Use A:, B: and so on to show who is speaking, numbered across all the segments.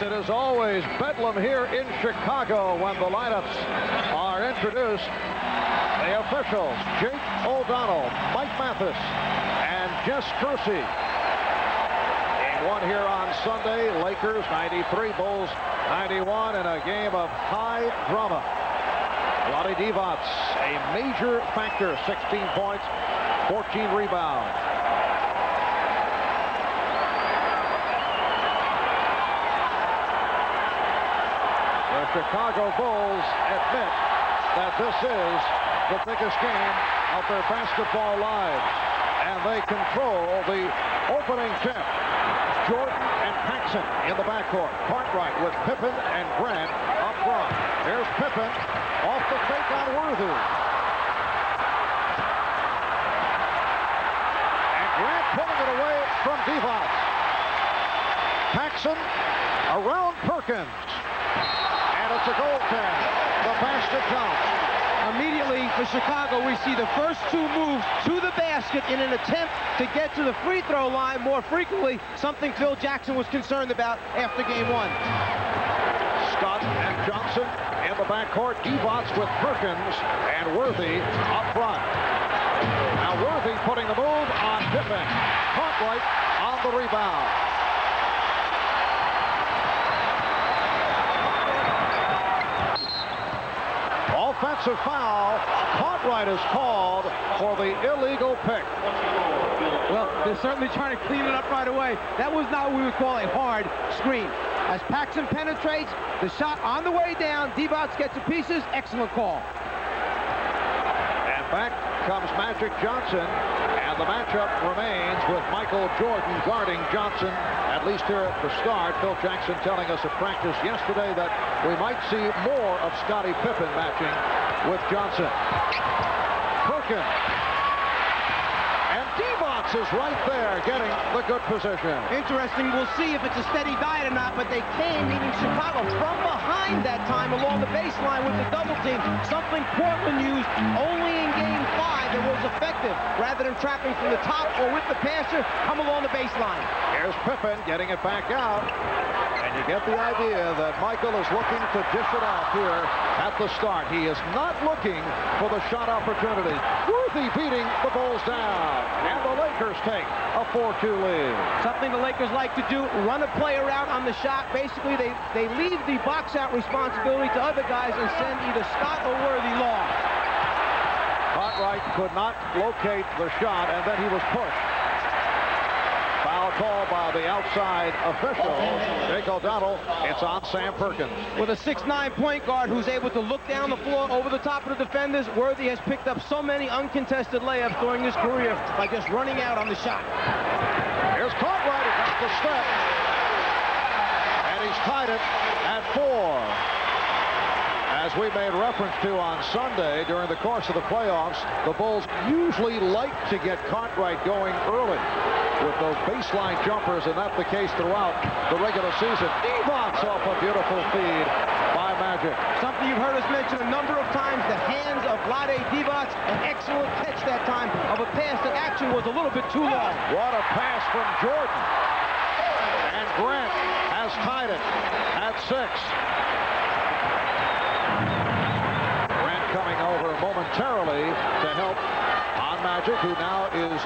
A: it is always bedlam here in Chicago when the lineups are introduced. The officials, Jake O'Donnell, Mike Mathis, and Jess Kersey. Game one here on Sunday, Lakers 93, Bulls 91 in a game of high drama. Vlade Divac, a major factor, 16 points, 14 rebounds. The Chicago Bulls admit that this is the biggest game of their basketball lives, and they control the opening tip. Jordan and Paxson in the backcourt. Cartwright with Pippen and Grant up front. Here's Pippen off the fake on Worthy. And Grant pulling it away from Divac. Paxson around Perkins. And it's a goaltend. The basket counts.
B: Immediately for Chicago, we see the first two moves to the basket in an attempt to get to the free throw line more frequently, something Phil Jackson was concerned about after game one.
A: Scott and Johnson in the backcourt. Divac with Perkins and Worthy up front. Now Worthy putting the move on Pippen. Cartwright on the rebound. Offensive foul. Cartwright is called for the illegal pick.
B: Well, they're certainly trying to clean it up right away. That was not what we would call a hard screen. As Paxson penetrates, the shot on the way down, Divac gets to pieces. Excellent call.
A: And back comes Magic Johnson, and the matchup remains with Michael Jordan guarding Johnson, at least here at the start. Phil Jackson telling us at practice yesterday that we might see more of Scottie Pippen matching with Johnson. Perkins. And Divac is right there getting the good position.
B: Interesting. We'll see if it's a steady diet or not, but they came, meaning Chicago, from behind that time along the baseline with the double team, something Portland used only in game 5 that was effective. Rather than trapping from the top or with the passer, come along the baseline.
A: Here's Pippen getting it back out. And you get the idea that Michael is looking to dish it off here at the start. He is not looking for the shot opportunity. Worthy beating the Bulls down. And the Lakers take a 4-2 lead.
B: Something the Lakers like to do, run a play around on the shot. Basically, they leave the box-out responsibility to other guys and send either Scott or Worthy long.
A: Cartwright could not locate the shot, and then he was pushed. Foul call by the outside official, Jake O'Donnell. It's on Sam Perkins.
B: With a 6'9" point guard who's able to look down the floor over the top of the defenders, Worthy has picked up so many uncontested layups during his career by just running out on the shot.
A: Here's Cartwright, he got the step. And he's tied it at 4. As we made reference to on Sunday, during the course of the playoffs, the Bulls usually like to get Cartwright going early with those baseline jumpers, and that's the case throughout the regular season. Divac off a beautiful feed by Magic.
B: Something you've heard us mention a number of times, the hands of Vlade Divac, an excellent catch that time of a pass that actually was a little bit too long.
A: What a pass from Jordan. And Grant has tied it at 6. Coming over momentarily to help on Magic, who now is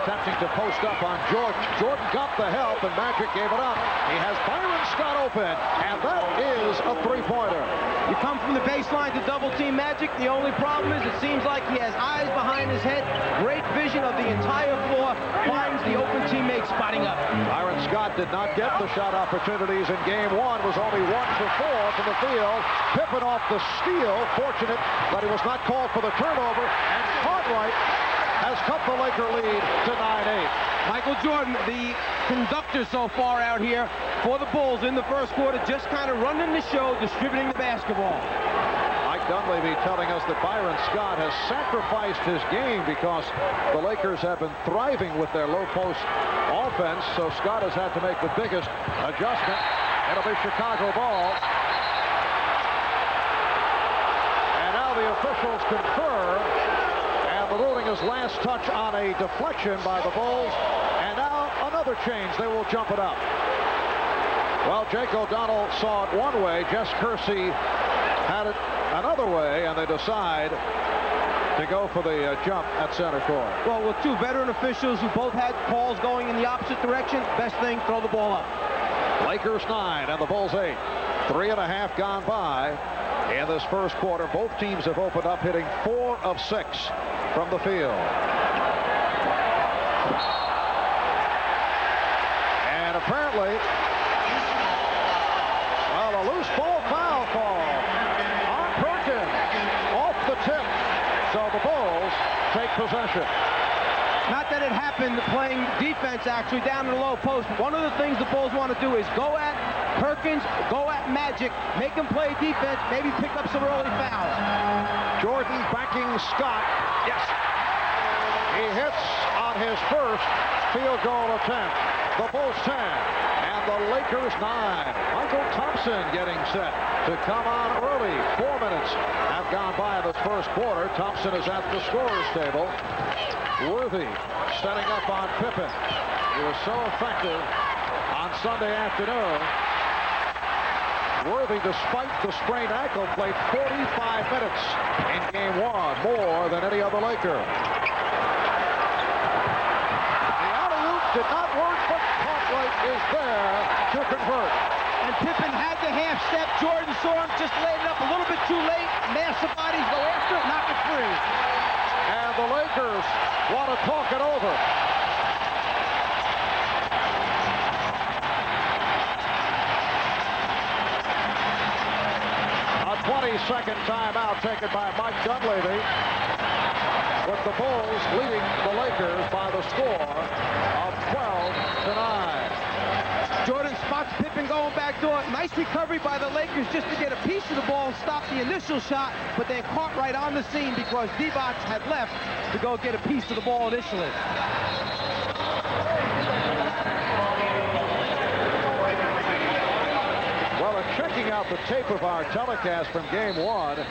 A: attempting to post up on Jordan. Jordan got the help, and Magic gave it up. He has Byron Scott open, and that is a three-pointer.
B: You come from the baseline to double-team Magic. The only problem is it seems like he has eyes behind his head, great vision of the entire floor, finds the open teammate spotting up.
A: Byron Scott did not get the shot opportunities in game 1, was only 1 for 4 from the field. Pippen off the steal, fortunate that he was not called for the turnover, and Cartwright has cut the Laker lead to 9-8.
B: Michael Jordan, the conductor so far out here for the Bulls in the first quarter, just kind of running the show, distributing the basketball.
A: Mike Dunleavy telling us that Byron Scott has sacrificed his game because the Lakers have been thriving with their low post offense, so Scott has had to make the biggest adjustment. It'll be Chicago ball. The officials confer, and the ruling is last touch on a deflection by the Bulls, and now another change. They will jump it up. Well, Jake O'Donnell saw it one way. Jess Kersey had it another way, and they decide to go for the jump at center court.
B: Well, with two veteran officials who both had calls going in the opposite direction, best thing, throw the ball up.
A: Lakers 9 and the Bulls 8. 3.5 gone by in this first quarter. Both teams have opened up hitting 4 of 6 from the field. And apparently, well, a loose ball foul call on Perkins off the tip. So the Bulls take possession.
B: Not that it happened playing defense actually down in the low post. One of the things the Bulls want to do is go at Perkins, go at Magic, make him play defense, maybe pick up some early fouls.
A: Jordan backing Scott. Yes. He hits on his first field goal attempt. The Bulls 10 and the Lakers 9. Michael Thompson getting set to come on early. 4 minutes have gone by this first quarter. Thompson is at the scorer's table. Worthy setting up on Pippen. He was so effective on Sunday afternoon. Worthy, despite the sprained ankle, played 45 minutes in game 1, more than any other Laker. The alley-oop did not work, but Cartwright is there to convert.
B: And Pippen had the half step. Jordan saw him, just laid it up a little bit too late. Massive bodies go after it, knock it free.
A: And the Lakers want to talk it over. A 20-second timeout taken by Mike Dunleavy, with the Bulls leading the Lakers by the score of 12-9.
B: Jordan spots Pippen going back door. Nice recovery by the Lakers just to get a piece of the ball and stop the initial shot, but then Cartwright on the scene because Divac had left to go get a piece of the ball initially.
A: Well, in checking out the tape of our telecast from game 1,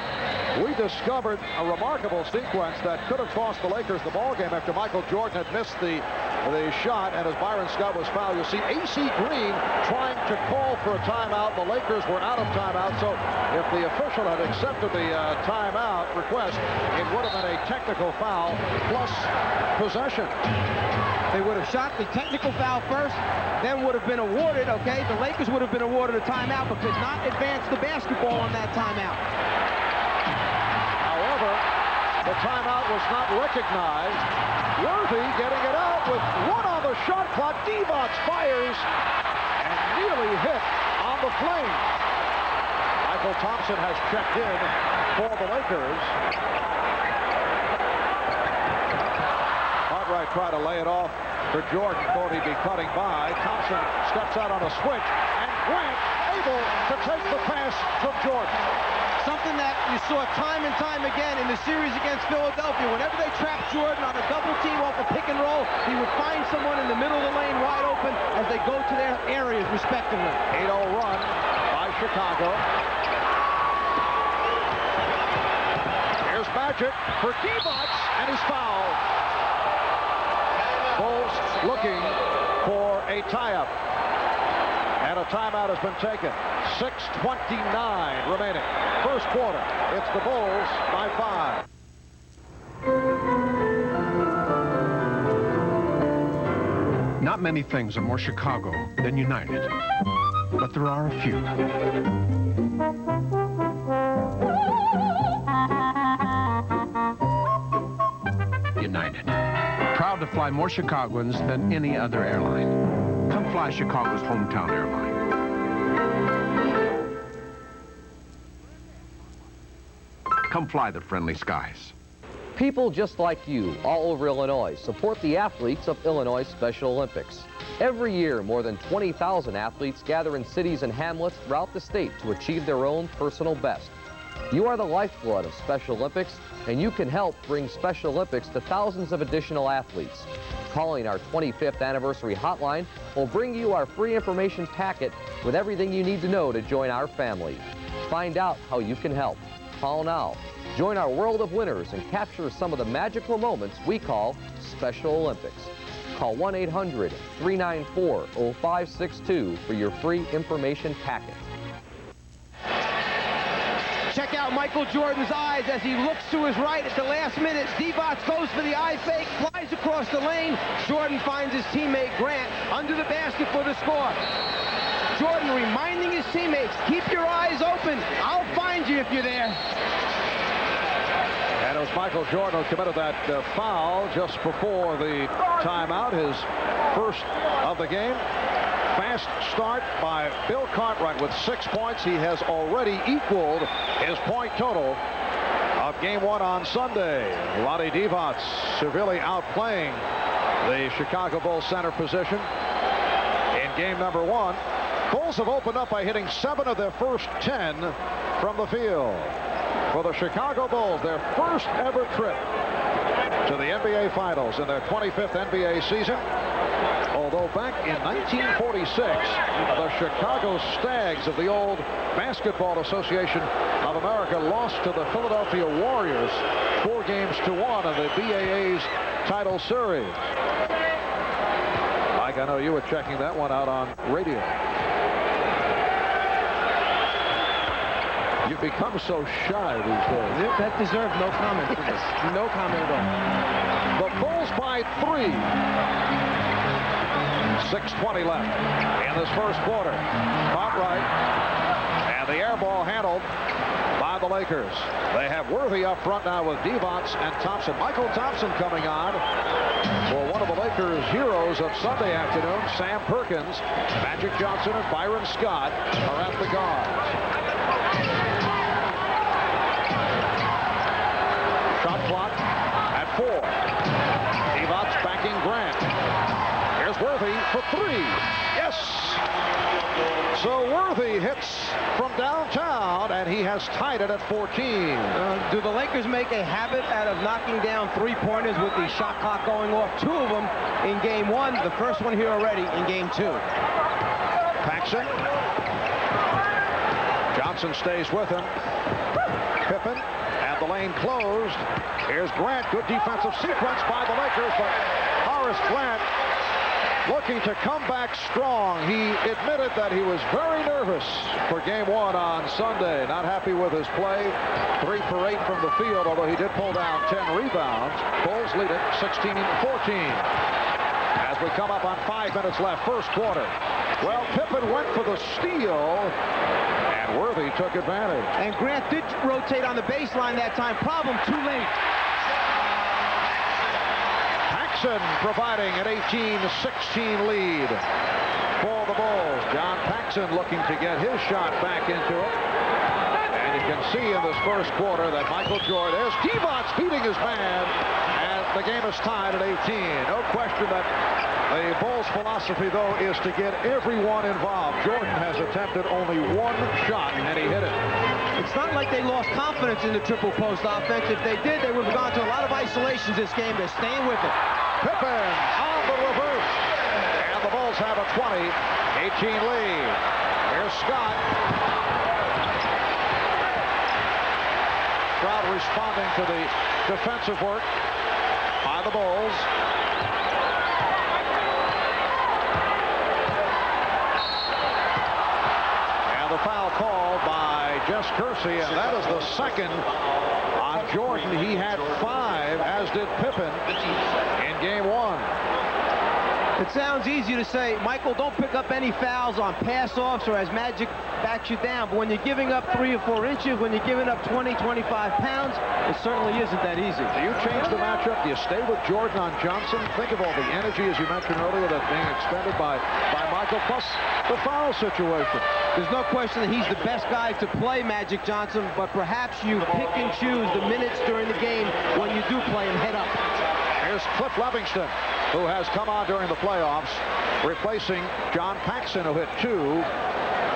A: we discovered a remarkable sequence that could have cost the Lakers the ball game after Michael Jordan had missed the shot, and as Byron Scott was fouled. You'll see A.C. Green trying to call for a timeout. The Lakers were out of timeout, so if the official had accepted the timeout request, it would have been a technical foul plus possession.
B: They would have shot the technical foul first, then would have been awarded, okay? The Lakers would have been awarded a timeout, but could not advance the basketball on that timeout.
A: However, the timeout was not recognized. Worthy getting it out with 1 on the shot clock. Divac fires and nearly hit on the flame. Michael Thompson has checked in for the Lakers. Cartwright tried to lay it off for Jordan. Thought he'd be cutting by. Thompson steps out on a switch, and Grant able to take the pass from Jordan.
B: Something that you saw time and time again in the series against Philadelphia. Whenever they trapped Jordan on a double team off a pick and roll, he would find someone in the middle of the lane wide open as they go to their areas respectively.
A: 8-0 run by Chicago. Here's Magic for Divac, and he's fouled. Bulls looking for a tie-up. And a timeout has been taken. 6:29 remaining. First quarter. It's the Bulls by 5.
C: Not many things are more Chicago than United, but there are a few. United. Proud to fly more Chicagoans than any other airline. Come fly Chicago's hometown airline. Come fly the friendly skies.
D: People just like you all over Illinois support the athletes of Illinois Special Olympics. Every year, more than 20,000 athletes gather in cities and hamlets throughout the state to achieve their own personal best. You are the lifeblood of Special Olympics, and you can help bring Special Olympics to thousands of additional athletes. Calling our 25th anniversary hotline will bring you our free information packet with everything you need to know to join our family. Find out how you can help. Call now. Join our world of winners and capture some of the magical moments we call Special Olympics. Call 1-800-394-0562 for your free information packet.
B: Check out Michael Jordan's eyes as he looks to his right at the last minute. Divac goes for the eye fake, flies across the lane. Jordan finds his teammate Grant under the basket for the score. Jordan reminding his teammates, keep your eyes open. I'll find you if you're there.
A: And it was Michael Jordan who committed that foul just before the timeout, his first of the game. Fast start by Bill Cartwright with 6 points. He has already equaled his point total of game one on Sunday. Lonnie Divac severely outplaying the Chicago Bulls center position in game number one. Bulls have opened up by hitting 7 of their first 10 from the field. For the Chicago Bulls, their first ever trip to the NBA Finals in their 25th NBA season. Although back in 1946, the Chicago Stags of the old Basketball Association of America lost to the Philadelphia Warriors 4-1 in the BAA's title series. Mike, I know you were checking that one out on radio. You've become so shy these days.
B: That deserves no comment. Yes. No comment at all.
A: The Bulls by 3. 6:20 left in this first quarter. Cartwright and the air ball handled by the Lakers. They have Worthy up front now with Divac and Thompson. Michael Thompson coming on for one of the Lakers' heroes of Sunday afternoon, Sam Perkins. Magic Johnson and Byron Scott are at the guards. Shot clock at 4. Divac backing Grant. Here's Worthy for 3. Yes! So Worthy hits from downtown, and he has tied it at 14.
B: Do the Lakers make a habit out of knocking down three-pointers with the shot clock going off? 2 of them in game one. The first one here already in game 2.
A: Paxson. Johnson stays with him. Pippen. And the lane closed. Here's Grant. Good defensive sequence by the Lakers, but Horace Grant looking to come back strong. He admitted that he was very nervous for game one on Sunday. Not happy with his play. 3 for 8 from the field, although he did pull down 10 rebounds. Bulls lead it 16-14. As we come up on 5 minutes left, first quarter. Well, Pippen went for the steal, and Worthy took advantage.
B: And Grant did rotate on the baseline that time. Problem, too late.
A: Paxson providing an 18-16 lead for the Bulls. John Paxson looking to get his shot back into it. And you can see in this first quarter that Michael Jordan, there's Divac beating his man, and the game is tied at 18. No question that the Bulls' philosophy, though, is to get everyone involved. Jordan has attempted only 1 shot, and he hit it.
B: It's not like they lost confidence in the triple post offense. If they did, they would have gone to a lot of isolations this game. They're staying with it.
A: Pippen on the reverse. And the Bulls have a 20-18 lead. Here's Scott. Crowd responding to the defensive work by the Bulls. And the foul called by Jess Kersey, and that is the second on Jordan. He had 5, as did Pippen, in game one.
B: It sounds easy to say, Michael, don't pick up any fouls on pass-offs or as Magic backs you down. But when you're giving up 3 or 4 inches, when you're giving up 20, 25 pounds, it certainly isn't that easy.
A: Do you change the matchup? Do you stay with Jordan on Johnson? Think of all the energy, as you mentioned earlier, that's being expended by Michael, plus the foul situation.
B: There's no question that he's the best guy to play Magic Johnson, but perhaps you pick and choose the minutes during the game when you do play him head up.
A: Here's Cliff Levingston, who has come on during the playoffs, replacing John Paxson, who hit 2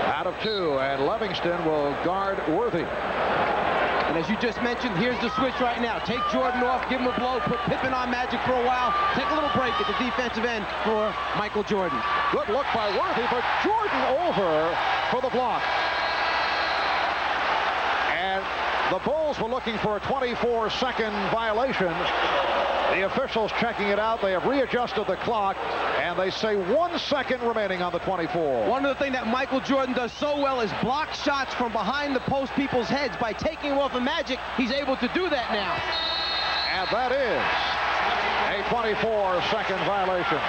A: out of 2, and Levingston will guard Worthy.
B: And as you just mentioned, here's the switch right now. Take Jordan off, give him a blow, put Pippen on Magic for a while, take a little break at the defensive end for Michael Jordan.
A: Good look by Worthy, but Jordan over for the block. And the Bulls were looking for a 24-second violation. The officials checking it out. They have readjusted the clock, and they say 1 second remaining on the 24.
B: One of the things that Michael Jordan does so well is block shots from behind the post people's heads. By taking him off of Magic, he's able to do that now.
A: And that is a 24-second violation.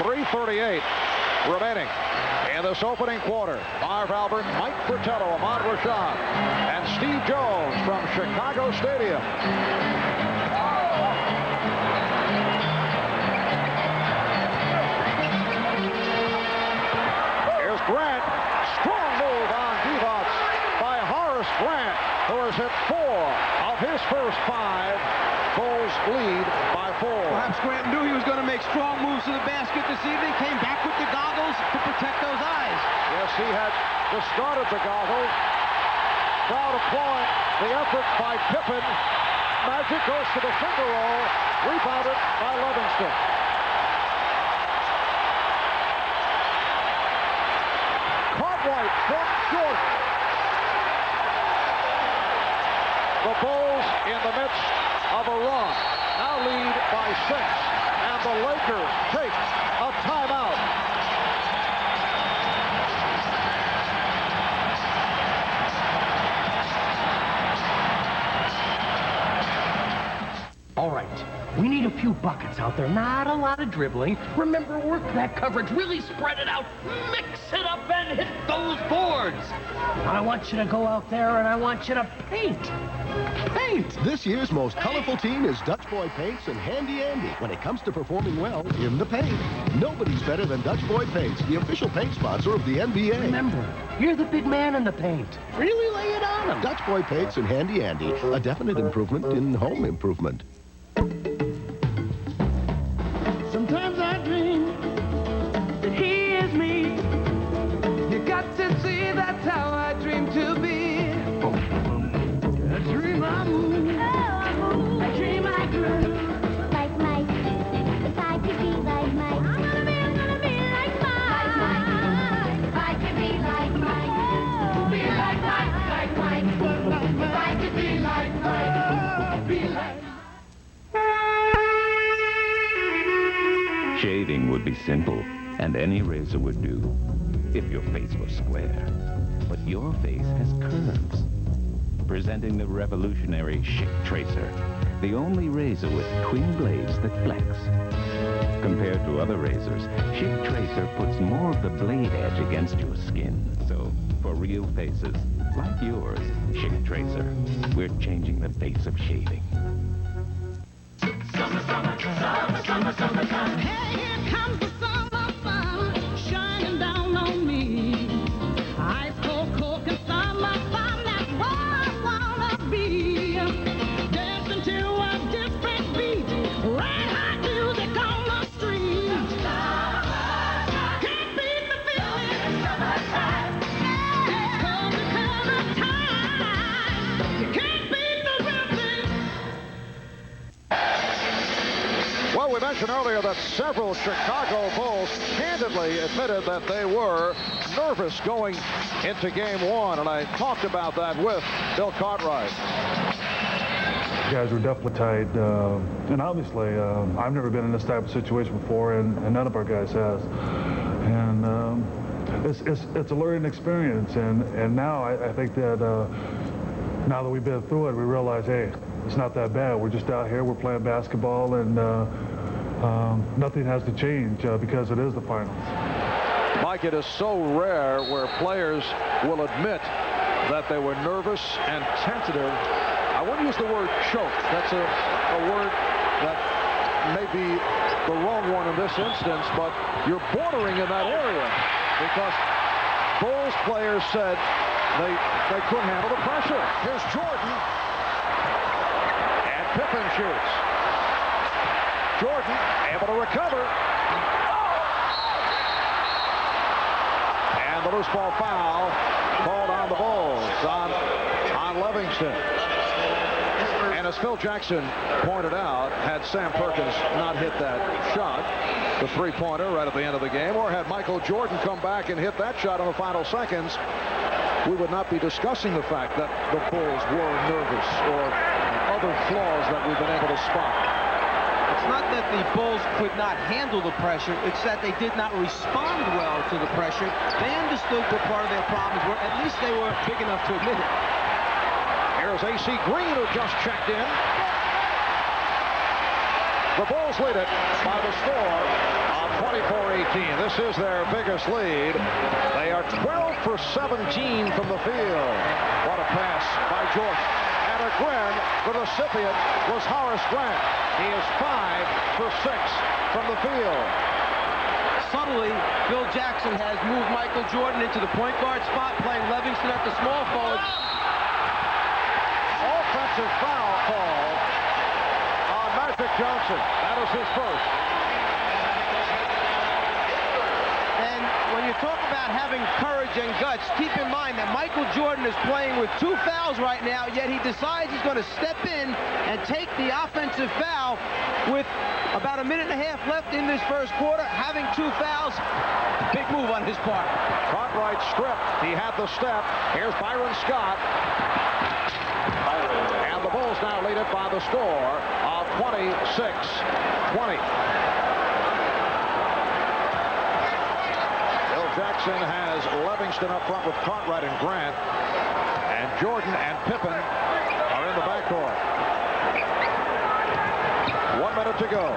A: 3:38 remaining in this opening quarter. Marv Albert, Mike Fratello, Ahmad Rashad, and Steve Jones from Chicago Stadium. Here's Grant. Strong move on Divac by Horace Grant, who has hit 4 of his first 5. Bulls lead by 4.
B: Perhaps Grant knew he was going to make strong moves to the basket this evening. Came back with the goggles to protect those eyes.
A: Yes, he had discarded the goggles. Crowd applauding the effort by Pippen. Magic goes to the finger roll. Rebounded by Livingston. Cartwright from Jordan. The Bulls in the midst of a run. Now lead by 6. And the Lakers take a timeout.
E: All right, we need a few buckets out there, not a lot of dribbling. Remember, work that coverage, really spread it out, mix it up and hit those boards. I want you to go out there and I want you to paint. Paint!
F: This year's most colorful team is Dutch Boy Paints and Handy Andy when it comes to performing well in the paint. Nobody's better than Dutch Boy Paints, the official paint sponsor of the NBA.
E: Remember, you're the big man in the paint. Really lay it on them.
F: Dutch Boy Paints and Handy Andy, a definite improvement in home improvement.
G: Sometimes I dream that he is me. You got to see that's how I dream to be. I dream I move. Oh, I move. I dream I groove.
H: Like Mike. If I could be like Mike. I'm gonna be like Mike. Like Mike. If I could be like Mike. Oh, be like Mike. If I could be like Mike. Be like
I: Shaving would be simple, and any razor would do, if your face was square. But your face has curves. Presenting the revolutionary Schick Tracer, the only razor with twin blades that flex. Compared to other razors, Schick Tracer puts more of the blade edge against your skin. So, for real faces, like yours, Schick Tracer, we're changing the face of shaving.
G: Summer, summer, summer, summer, summertime. Hey, here comes the summer sun shining down on me. Ice cold, cold and summer fun, that's what I wanna be. Dancing to a different beat, right hot music on the street. Can't beat the feeling. Summertime. It's cold to cover time. You can't beat the rhythm.
A: Well, we mentioned earlier that several Chicago Bulls candidly admitted that they were nervous going into Game 1, and I talked about that with Bill Cartwright.
J: Guys were definitely tight, and obviously, I've never been in this type of situation before, and none of our guys has. And it's a learning experience, and now I think that now that we've been through it, we realize, hey, it's not that bad. We're just out here, we're playing basketball, and nothing has to change because it is the finals.
A: Mike, it is so rare where players will admit that they were nervous and tentative. I wouldn't use the word choke. That's a word that may be the wrong one in this instance, but you're bordering in that area because Bulls players said they couldn't handle the pressure. Here's Jordan. And Pippen shoots. Jordan able to recover. And the loose ball foul called on the Bulls on Livingston. And as Phil Jackson pointed out, had Sam Perkins not hit that shot, the three-pointer right at the end of the game, or had Michael Jordan come back and hit that shot in the final seconds, we would not be discussing the fact that the Bulls were nervous or other flaws that we've been able to spot?
B: It's not that the Bulls could not handle the pressure, it's that they did not respond well to the pressure. They understood what part of their problems were. At least they were big enough to admit it.
A: Here's A.C. Green, who just checked in. The Bulls lead it by the score of 24-18. This is their biggest lead. They are 12 for 17 from the field. What a pass by Jordan. And again, the recipient was Horace Grant. He is 5 for 6 from the field.
B: Subtly, Phil Jackson has moved Michael Jordan into the point guard spot, playing Livingston at the small forward.
A: Offensive foul call on Magic Johnson. That is his first.
B: And when you talk about having courage and guts, keep in mind that Michael Jordan is playing with 2 fouls right now, yet he decides he's going to step in and take the offensive foul with about a minute and a half left in this first quarter, having 2 fouls. Big move on his part.
A: Cartwright stripped. He had the step. Here's Byron Scott. And the Bulls now lead it by the score of 26-20. Phil Jackson has Livingston up front with Cartwright and Grant. And Jordan and Pippen are in the backcourt. 1 minute to go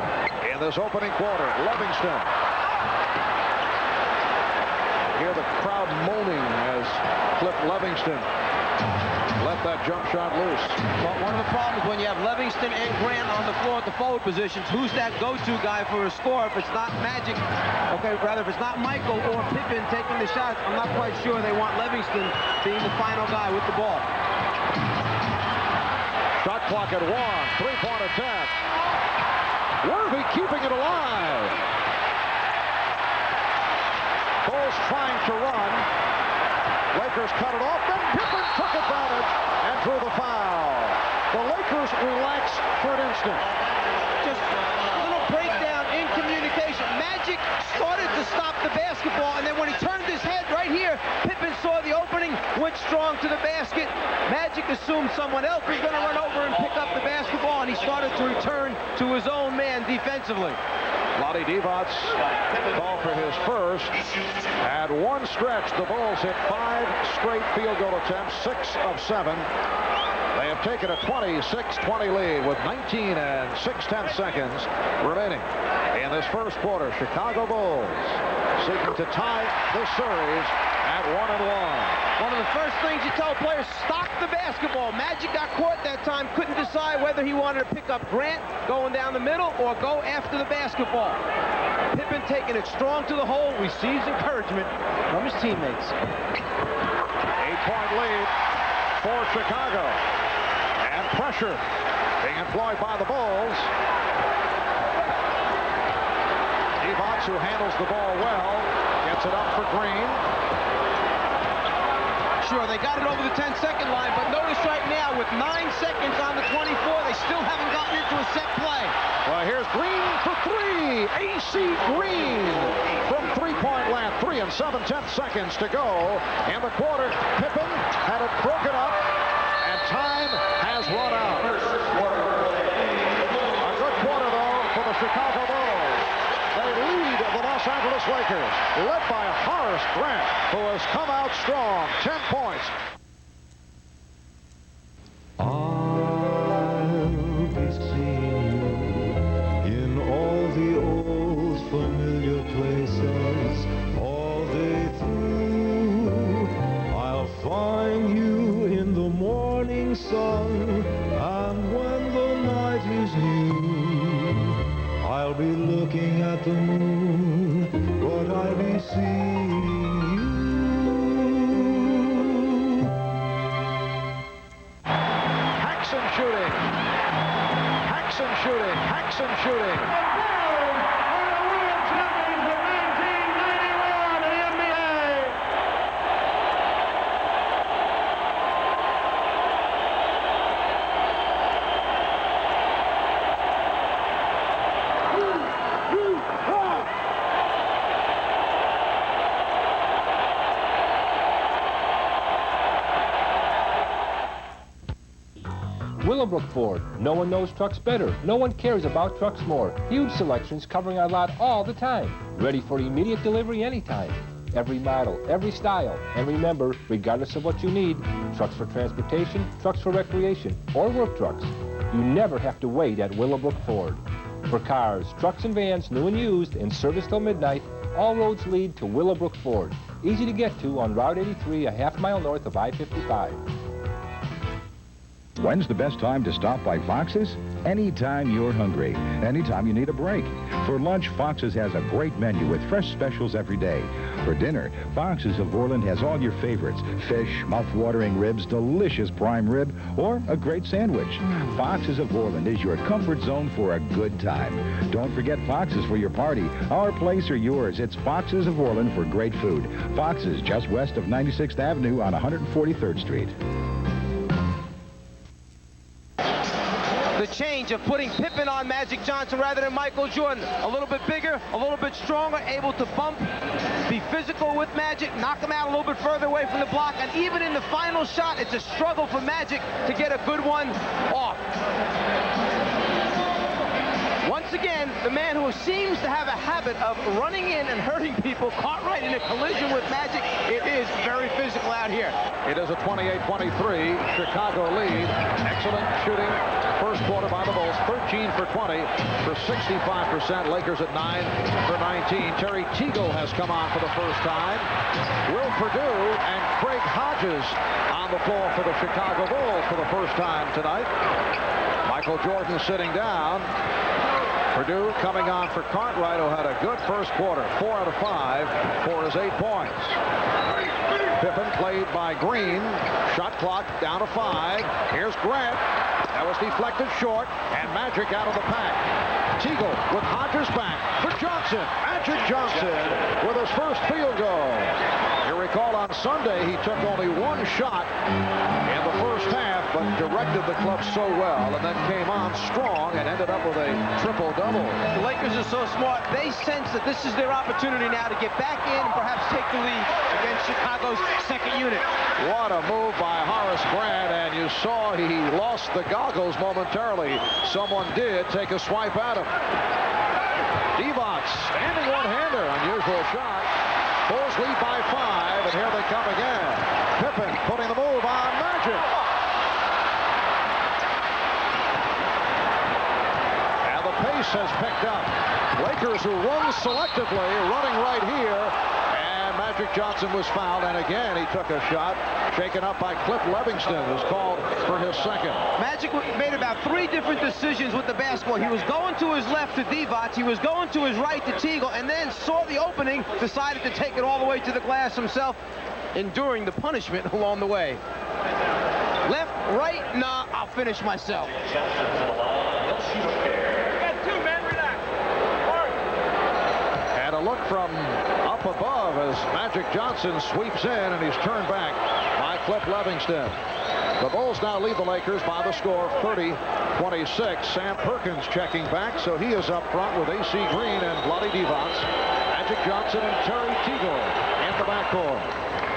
A: in this opening quarter. Livingston. Hear the crowd moaning as Cliff Livingston let that jump shot loose.
B: Well, one of the problems when you have Livingston and Grant on the floor at the forward positions, who's that go-to guy for a score? If it's not Magic, okay, rather if it's not Michael or Pippen taking the shots, I'm not quite sure they want Livingston being the final guy with the ball.
A: Shot clock at 1. 3-point attack. Worthy keeping it alive. Bulls trying to run. Lakers cut it off, then Pippen took advantage and drew the foul. The Lakers relax for an instant.
B: Just a little breakdown in communication. Magic started to stop the basketball, and then when he turned his head right here, Pippen saw the opening, went strong to the basket. Magic assumed someone else was going to run over and pick up the basketball, and he started to return to his own man defensively.
A: Vlade Divac called for his first. At one stretch, the Bulls hit 5 straight field goal attempts, 6 of 7. They have taken a 26-20 lead with 19 and 6/10 seconds remaining in this first quarter. Chicago Bulls seeking to tie the series at 1-1.
B: One of the first things you tell players, stop the basketball. Magic got caught that time, couldn't decide whether he wanted to pick up Grant going down the middle or go after the basketball. Pippen taking it strong to the hole, receives encouragement from his teammates.
A: 8-point lead for Chicago. And pressure being employed by the Bulls. Divac, who handles the ball well, gets it up for Green.
B: Sure, they got it over the 10-second line, but notice right now with 9 seconds on the 24, they still haven't gotten into a set play.
A: Well, here's Green for 3. A.C. Green from 3-point land. 3 and 7/10 seconds to go in the quarter. Pippen had it broken up, and time has run out. A good quarter, though, for the Chicago Bulls. They lead the Los Angeles Lakers, led by Horace Grant, who has come out strong. 10 points.
K: I'll be seeing you in all the old familiar places all day through. I'll find you in the morning sun, and when the night is new, I'll be looking at the moon, but I'll be seeing you
L: Willowbrook Ford. No one knows trucks better. No one cares about trucks more. Huge selections covering our lot all the time. Ready for immediate delivery anytime. Every model, every style. And remember, regardless of what you need, trucks for transportation, trucks for recreation, or work trucks, you never have to wait at Willowbrook Ford. For cars, trucks, and vans, new and used, and service till midnight, all roads lead to Willowbrook Ford. Easy to get to on Route 83, a half-mile north of I-55.
M: When's the best time to stop by Fox's? Anytime you're hungry. Anytime you need a break. For lunch, Fox's has a great menu with fresh specials every day. For dinner, Fox's of Orland has all your favorites. Fish, mouth-watering ribs, delicious prime rib, or a great sandwich. Fox's of Orland is your comfort zone for a good time. Don't forget Fox's for your party. Our place or yours. It's Fox's of Orland for great food. Fox's just west of 96th Avenue on 143rd Street.
B: The change of putting Pippen on Magic Johnson rather than Michael Jordan. A little bit bigger, a little bit stronger, able to bump, be physical with Magic, knock him out a little bit further away from the block, and even in the final shot, it's a struggle for Magic to get a good one off. Once again, the man who seems to have a habit of running in and hurting people, Cartwright in a collision with Magic. It is very physical out here.
A: It is a 28-23 Chicago lead. Excellent shooting first quarter by the Bulls. 13 for 20 for 65%. Lakers at 9 for 19. Terry Teagle has come on for the first time. Will Perdue and Craig Hodges on the floor for the Chicago Bulls for the first time tonight. Michael Jordan sitting down. Perdue coming on for Cartwright, who had a good first quarter. 4 out of 5 for his 8 points. Pippen played by Green. Shot clock down to 5. Here's Grant. That was deflected short, and Magic out of the pack. Teagle with Hodges back for Johnson. Magic Johnson with his first field goal. You recall on Sunday he took only 1 shot in the first half, but directed the club so well, and then came on strong and ended up with a triple-double.
B: The Lakers are so smart. They sense that this is their opportunity now to get back in and perhaps take the lead against Chicago's second unit.
A: What a move by Horace Grant, and you saw he lost the goggles momentarily. Someone did take a swipe at him. Divac standing one-hander, unusual shot. Bulls lead by 5, and here they come again. Pippen putting the move on Magic. And the pace has picked up. Lakers who run selectively, running right here. And Magic Johnson was fouled, and again he took a shot. Shaken up by Cliff Livingston, who's called for his second.
B: Magic made about 3 different decisions with the basketball. He was going to his left to Divac, he was going to his right to Teagle, and then saw the opening, decided to take it all the way to the glass himself, enduring the punishment along the way. Left, right, nah, I'll finish myself.
A: And a look from up above as Magic Johnson sweeps in, and he's turned back by Cliff Livingston. The Bulls now lead the Lakers by the score 30-26. Sam Perkins checking back, so he is up front with A.C. Green and Vlade Divac. Magic Johnson and Terry Teagle in the backcourt.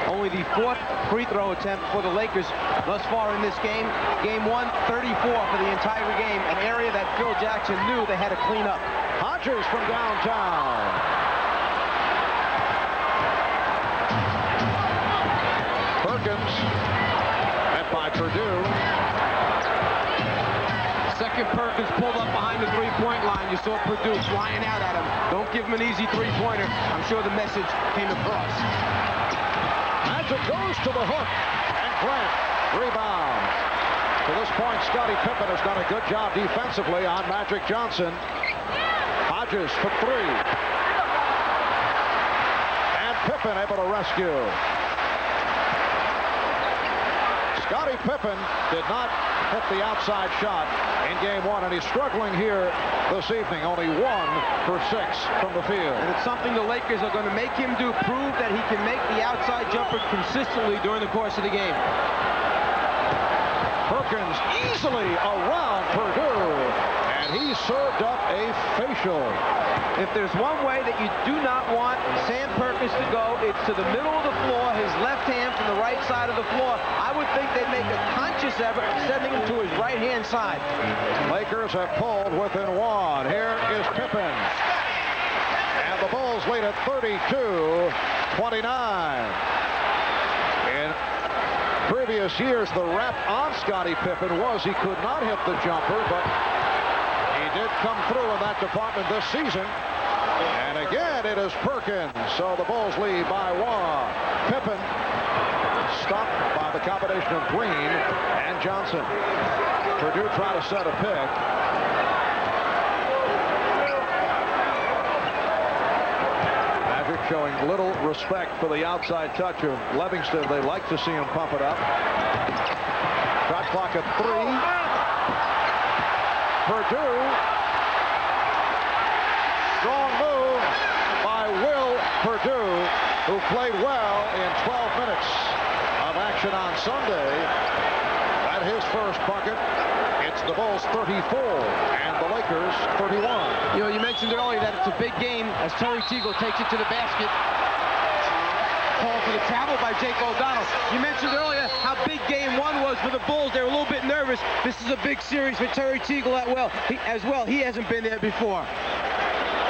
B: Only the 4th free throw attempt for the Lakers thus far in this game. Game 1, 34 for the entire game, an area that Phil Jackson knew they had to clean up.
A: Hodges from downtown. Perkins, met by Perdue.
B: Second Perkins pulled up behind the three-point line. You saw Perdue flying out at him. Don't give him an easy three-pointer. I'm sure the message came across.
A: Magic goes to the hook, and Grant rebounds. To this point, Scottie Pippen has done a good job defensively on Magic Johnson. Hodges for 3. And Pippen able to rescue. Scottie Pippen did not hit the outside shot in game 1, and he's struggling here this evening. Only 1 for 6 from the field.
B: And it's something the Lakers are going to make him do, prove that he can make the outside jumper consistently during the course of the game.
A: Perkins easily around Perdue, and and he served up a facial.
B: If there's one way that you do not want Sam Perkins to go, it's to the middle of the floor, his left hand from the right side of the floor. I would think they'd make a conscious effort sending him to his right-hand side.
A: Lakers have pulled within one. Here is Pippen. And the Bulls lead at 32-29. In previous years, the rap on Scottie Pippen was he could not hit the jumper, but he did come through in that department this season. And again, it is Perkins. So the Bulls lead by one. Pippen stopped by the combination of Green and Johnson. Purdue trying to set a pick. Magic showing little respect for the outside touch of Livingston. They like to see him pump it up. Shot clock at 3. Purdue. Strong move by Will Purdue, who played well in 12 minutes of action on Sunday. At his first bucket, it's the Bulls 34 and the Lakers 31.
B: You know, you mentioned earlier that it's a big game as Terry Teagle takes it to the basket. Call for the travel by Jake O'Donnell. You mentioned earlier how big game one was for the Bulls. They were a little bit nervous. This is a big series for Terry Teagle as well. He hasn't been there before.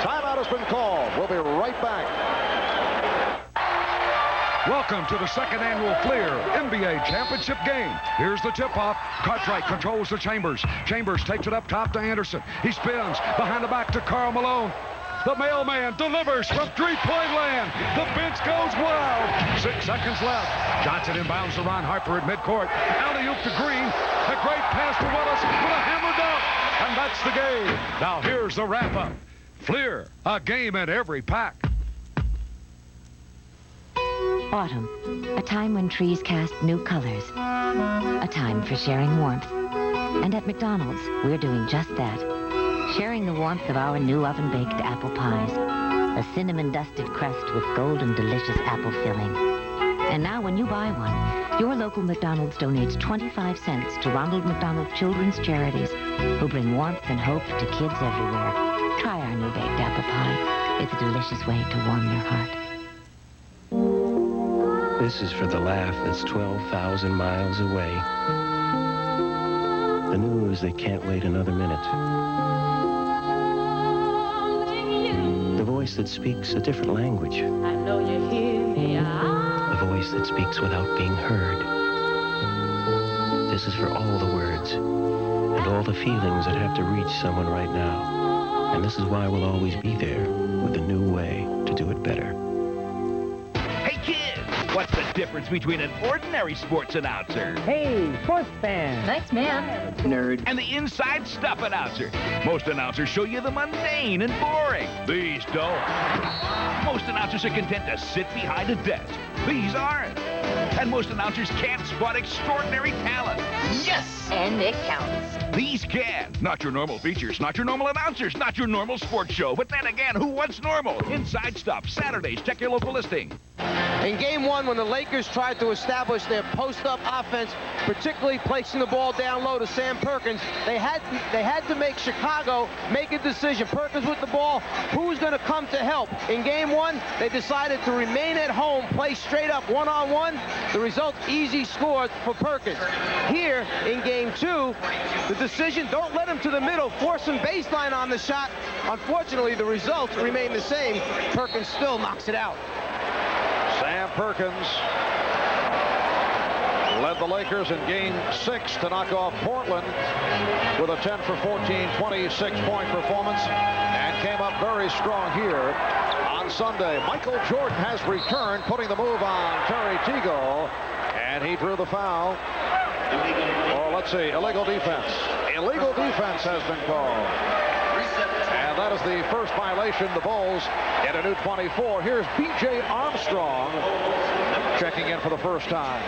A: Timeout has been called. We'll be right back.
N: Welcome to the second annual Fleer NBA Championship game. Here's the tip-off. Cartwright controls the Chambers. Chambers takes it up top to Anderson. He spins behind the back to Karl Malone. The mailman delivers from three-point land. The bench goes wild. 6 seconds left. Johnson inbounds to Ron Harper at midcourt. Alley-oop to Green. A great pass to Willis with a hammer dunk. And that's the game. Now here's the wrap-up. Fleer, a game in every pack.
O: Autumn, a time when trees cast new colors. A time for sharing warmth. And at McDonald's, we're doing just that. Sharing the warmth of our new oven-baked apple pies. A cinnamon-dusted crust with golden, delicious apple filling. And now when you buy one, your local McDonald's donates 25 cents to Ronald McDonald Children's Charities, who bring warmth and hope to kids everywhere. Try our new baked apple pie. It's a delicious way to warm your heart.
P: This is for the laugh that's 12,000 miles away. The news that can't wait another minute. The voice that speaks a different language.
H: I know you hear me.
P: The voice that speaks without being heard. This is for all the words and all the feelings that have to reach someone right now. And this is why we'll always be there with a new way to do it better.
Q: Hey, kids, what's the difference between an ordinary sports announcer?
R: Hey, sports fan.
H: Nice man.
Q: Nerd. And the inside stuff announcer. Most announcers show you the mundane and boring. These don't. Most announcers are content to sit behind a desk. These aren't. And most announcers can't spot extraordinary talent. Yes!
H: And it counts.
Q: These can. Not your normal features, not your normal announcers, not your normal sports show. But then again, who wants normal? Inside Stuff, Saturdays. Check your local listing.
B: In game one, when the Lakers tried to establish their post-up offense, particularly placing the ball down low to Sam Perkins, they had to make Chicago make a decision. Perkins with the ball, who's going to come to help? In game one, they decided to remain at home, play straight up one-on-one. The result, easy scores for Perkins. Here, in game two, the decision, don't let him to the middle, force him baseline on the shot. Unfortunately, the results remain the same. Perkins still knocks it out.
A: Sam Perkins led the Lakers in game 6 to knock off Portland with a 10 for 14, 26-point performance, and came up very strong here on Sunday. Michael Jordan has returned, putting the move on Terry Teagle, and he drew the foul. Or let's see, illegal defense. Illegal defense has been called. And that is the first violation. The Bulls get a new 24. Here's B.J. Armstrong checking in for the first time.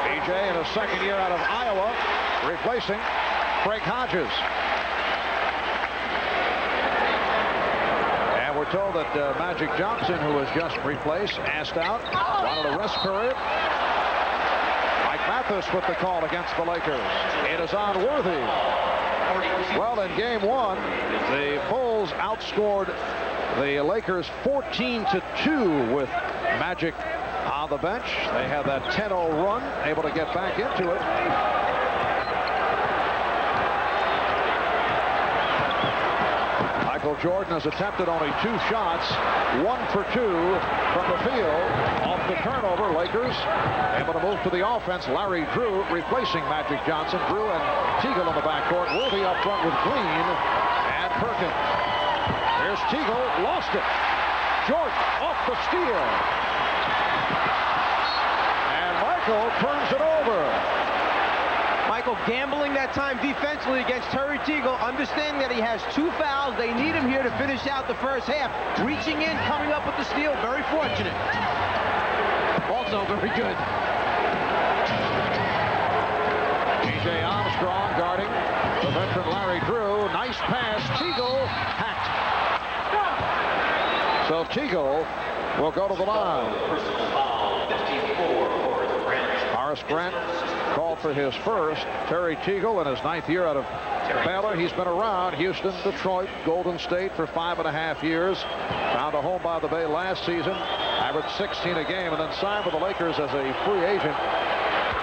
A: B.J. in his second year out of Iowa, replacing Craig Hodges. And we're told that Magic Johnson, who was just replaced, asked out, wanted a rest period. Mike Mathis with the call against the Lakers. It is on Worthy. Well, in game one, the Bulls outscored the Lakers 14-2 with Magic on the bench. They had that 10-0 run, able to get back into it. Michael Jordan has attempted only 2 shots, 1 for 2 from the field. Off the turnover, Lakers able to move to the offense. Larry Drew replacing Magic Johnson. Drew and Teagle in the backcourt. Worthy up front with Green and Perkins. Here's Teagle, lost it. Jordan off the steal. And Michael turns it over.
B: Michael gambling that time defensively against Terry Teagle, understanding that he has 2 fouls. They need him here to finish out the first half. Reaching in, coming up with the steal. Very fortunate. Also very good.
A: T.J. Armstrong guarding the veteran Larry Drew. Nice pass. Teagle hacked. So Teagle will go to the line. Horace Grant called for his first. Terry Teagle in his 9th year out of Baylor. He's been around Houston, Detroit, Golden State for 5.5 years. Found a home by the Bay last season. Averaged 16 a game and then signed with the Lakers as a free agent.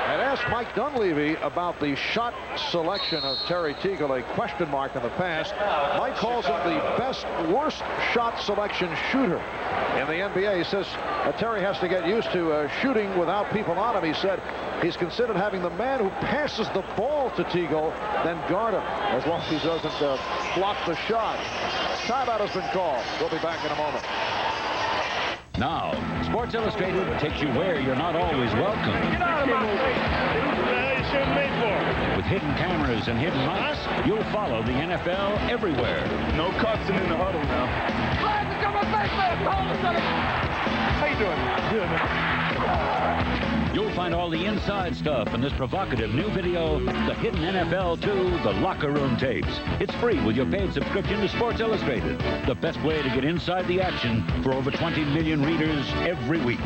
A: And asked Mike Dunleavy about the shot selection of Terry Teagle, a question mark in the past. Mike calls him the best, worst shot selection shooter in the NBA. He says Terry has to get used to shooting without people on him. He said he's considered having the man who passes the ball to Teagle then guard him, as long as he doesn't block the shot. Timeout has been called. We'll be back in a moment.
S: Now, Sports Illustrated takes you where you're not always welcome.
T: Get out of my face. This is made for.
S: With hidden cameras and hidden mics, you'll follow the NFL everywhere.
T: No cussing in the huddle now. How you doing? Good, man.
S: You'll find all the inside stuff in this provocative new video, The Hidden NFL 2, The Locker Room Tapes. It's free with your paid subscription to Sports Illustrated. The best way to get inside the action for over 20 million readers every week.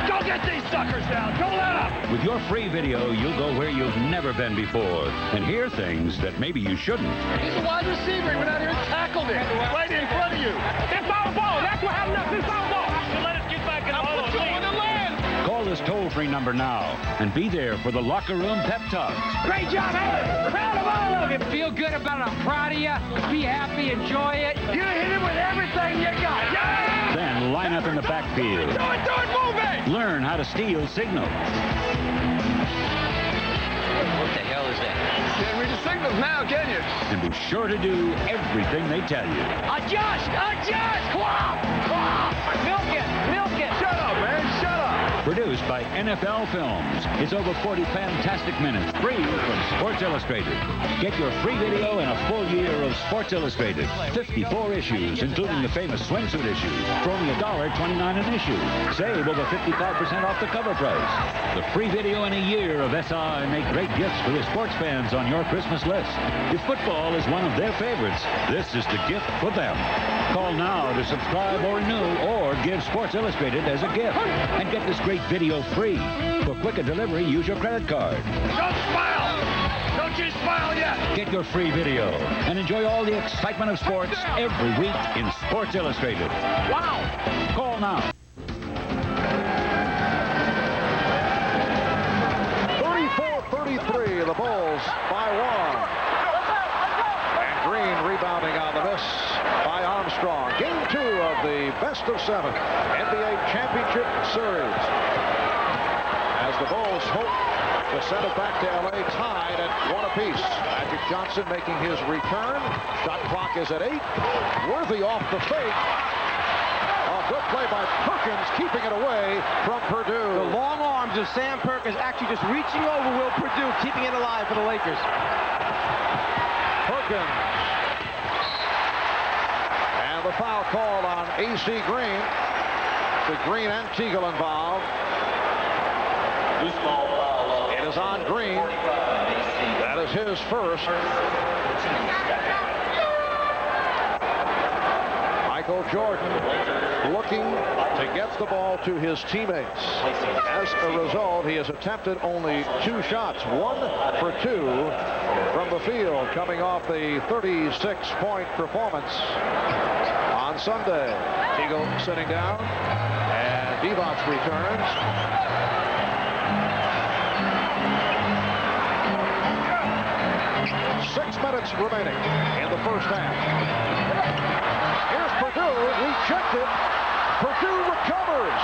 T: Go get these suckers down. Go let up.
S: With your free video, you'll go where you've never been before and hear things that maybe you shouldn't.
T: He's a wide receiver. He went out here and tackled him. Right in front of you. It's our ball. That's what happened. It's our ball. You let us get back in the huddle. Put you on the land.
S: Call this toll-free number now and be there for the Locker Room Pep Talks.
T: Great job, Howard. Proud of all of you.
U: Feel good about it. I'm proud of you. Be happy. Enjoy it.
T: You hit it with everything you got. Yeah!
S: Then line up in the backfield.
T: Do it, move it.
S: Learn how to steal signals.
U: What the hell is that?
T: Can't read the signals now, can you?
S: And be sure to do everything they tell you.
T: Adjust! Come on! Milk it! Shut up, man! Shut up!
S: Produced by NFL Films. It's over 40 fantastic minutes, free from Sports Illustrated. Get your free video and a full year of Sports Illustrated. 54 issues, including the famous swimsuit issues, for only $1.29 an issue. Save over 55% off the cover price. The free video and a year of SI make great gifts for the sports fans on your Christmas list. If football is one of their favorites, this is the gift for them. Call now to subscribe or renew, or give Sports Illustrated as a gift. And get this great video free. For quicker delivery, use your credit card.
T: Don't smile! Don't you smile yet!
S: Get your free video and enjoy all the excitement of sports every week in Sports Illustrated. Wow! Call now.
A: 34-33, the Bulls by 1. And Green rebounding on the miss by Armstrong. Game 2 of the best of 7 NBA Championship Series. As the Bulls hope to send it back to L.A. tied at 1 apiece. Magic Johnson making his return. Shot clock is at 8. Worthy off the fake. A good play by Perkins, keeping it away from Purdue.
B: The long arms of Sam Perkins actually just reaching over Will Purdue, keeping it alive for the Lakers.
A: Perkins. And the foul called on A.C. Green. The Green and Teagle involved. It is on Green. That is his first. Michael Jordan looking to get the ball to his teammates. As a result, he has attempted only 2 shots, 1 for 2 from the field, coming off the 36-point performance on Sunday. Teagle sitting down, and Divac returns. Six minutes remaining in the first half. Here's Perdue, rejected. Perdue recovers.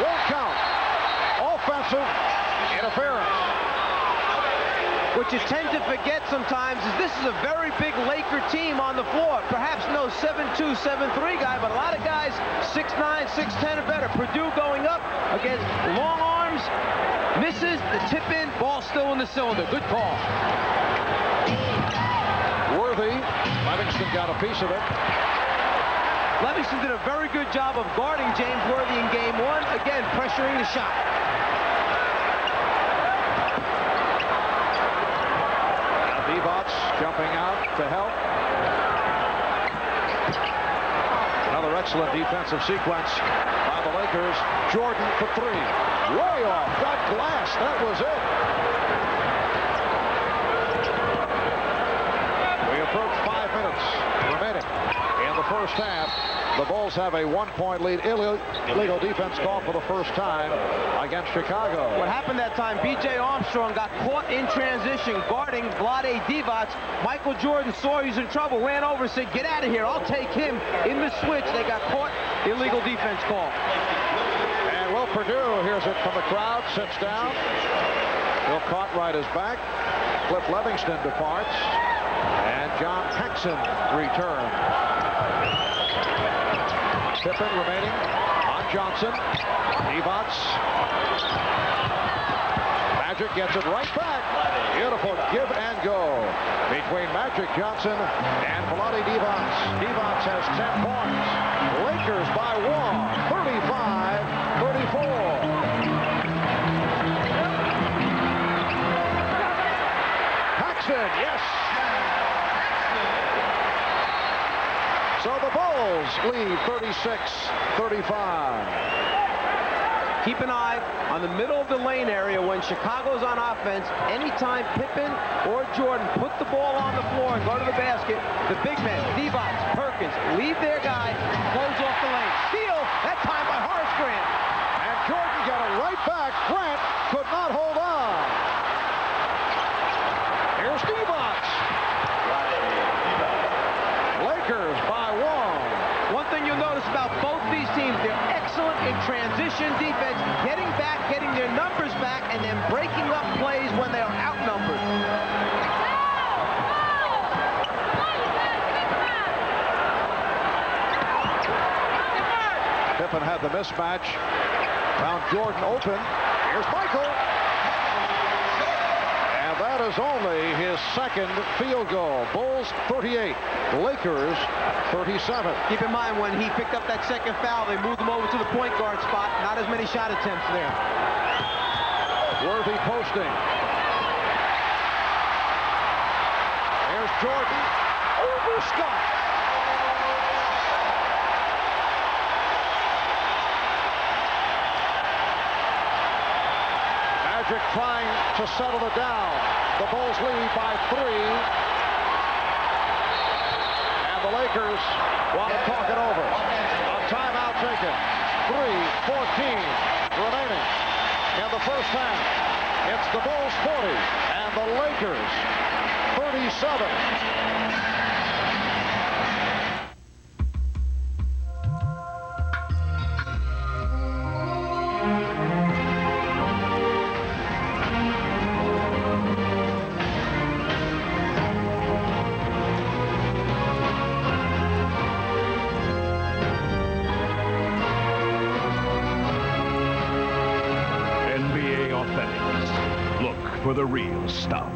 A: Won't count. Offensive interference.
B: What you tend to forget sometimes is this is a very big Laker team on the floor. Perhaps no 7'2", 7'3" guy, but a lot of guys 6'9", 6'10" or better. Perdue going up against long arms, misses the tip in, ball still in the cylinder. Good call.
A: Worthy. Livingston got a piece of it.
B: Livingston did a very good job of guarding James Worthy in game 1. Again, pressuring the shot.
A: Now Divac jumping out to help. Another excellent defensive sequence by the Lakers. Jordan for 3. Way off. Got glass. That was it. Approach 5 minutes remaining in the first half. The Bulls have a 1-point lead. Illegal defense call for the first time against Chicago.
B: What happened that time, B.J. Armstrong got caught in transition guarding Vlade Divac. Michael Jordan saw he was in trouble, ran over and said, "Get out of here, I'll take him." In the switch, they got caught. Illegal defense call.
A: And Will Perdue hears it from the crowd, sits down. Bill Cartwright is back. Cliff Livingston departs. And John Paxson returned. Pippen remaining on Johnson. Divac. Magic gets it right back. Beautiful give and go between Magic Johnson and Vlade Divac. Divac has 10 points. Lakers by 1, 35-34. Paxson, yes. So the Bulls lead 36-35.
B: Keep an eye on the middle of the lane area when Chicago's on offense. Anytime Pippen or Jordan put the ball on the floor and go to the basket, the big men, Divac, Perkins, leave their guy, close off the lane. Steal, that time by Horace Grant.
A: And Jordan got it right back. Grant could not hold on. Here's Divac. Lakers by 1.
B: One thing you'll notice about both these teams, they're excellent in transition defense, getting back, getting their numbers back, and then breaking up plays when they are outnumbered.
A: Pippen had the mismatch. Found Jordan open. Here's Michael. And that is only his second field goal. Bulls 38, Lakers 37.
B: Keep in mind, when he picked up that second foul, they moved him over to the point guard spot. Not as many shot attempts there.
A: Worthy posting. There's Jordan over Scott. Magic trying to settle it down. The Bulls lead by 3. And the Lakers want to talk it over. A timeout taken. 3:14 remaining in the first half. It's the Bulls 40 and the Lakers 37.
Q: For the real stuff.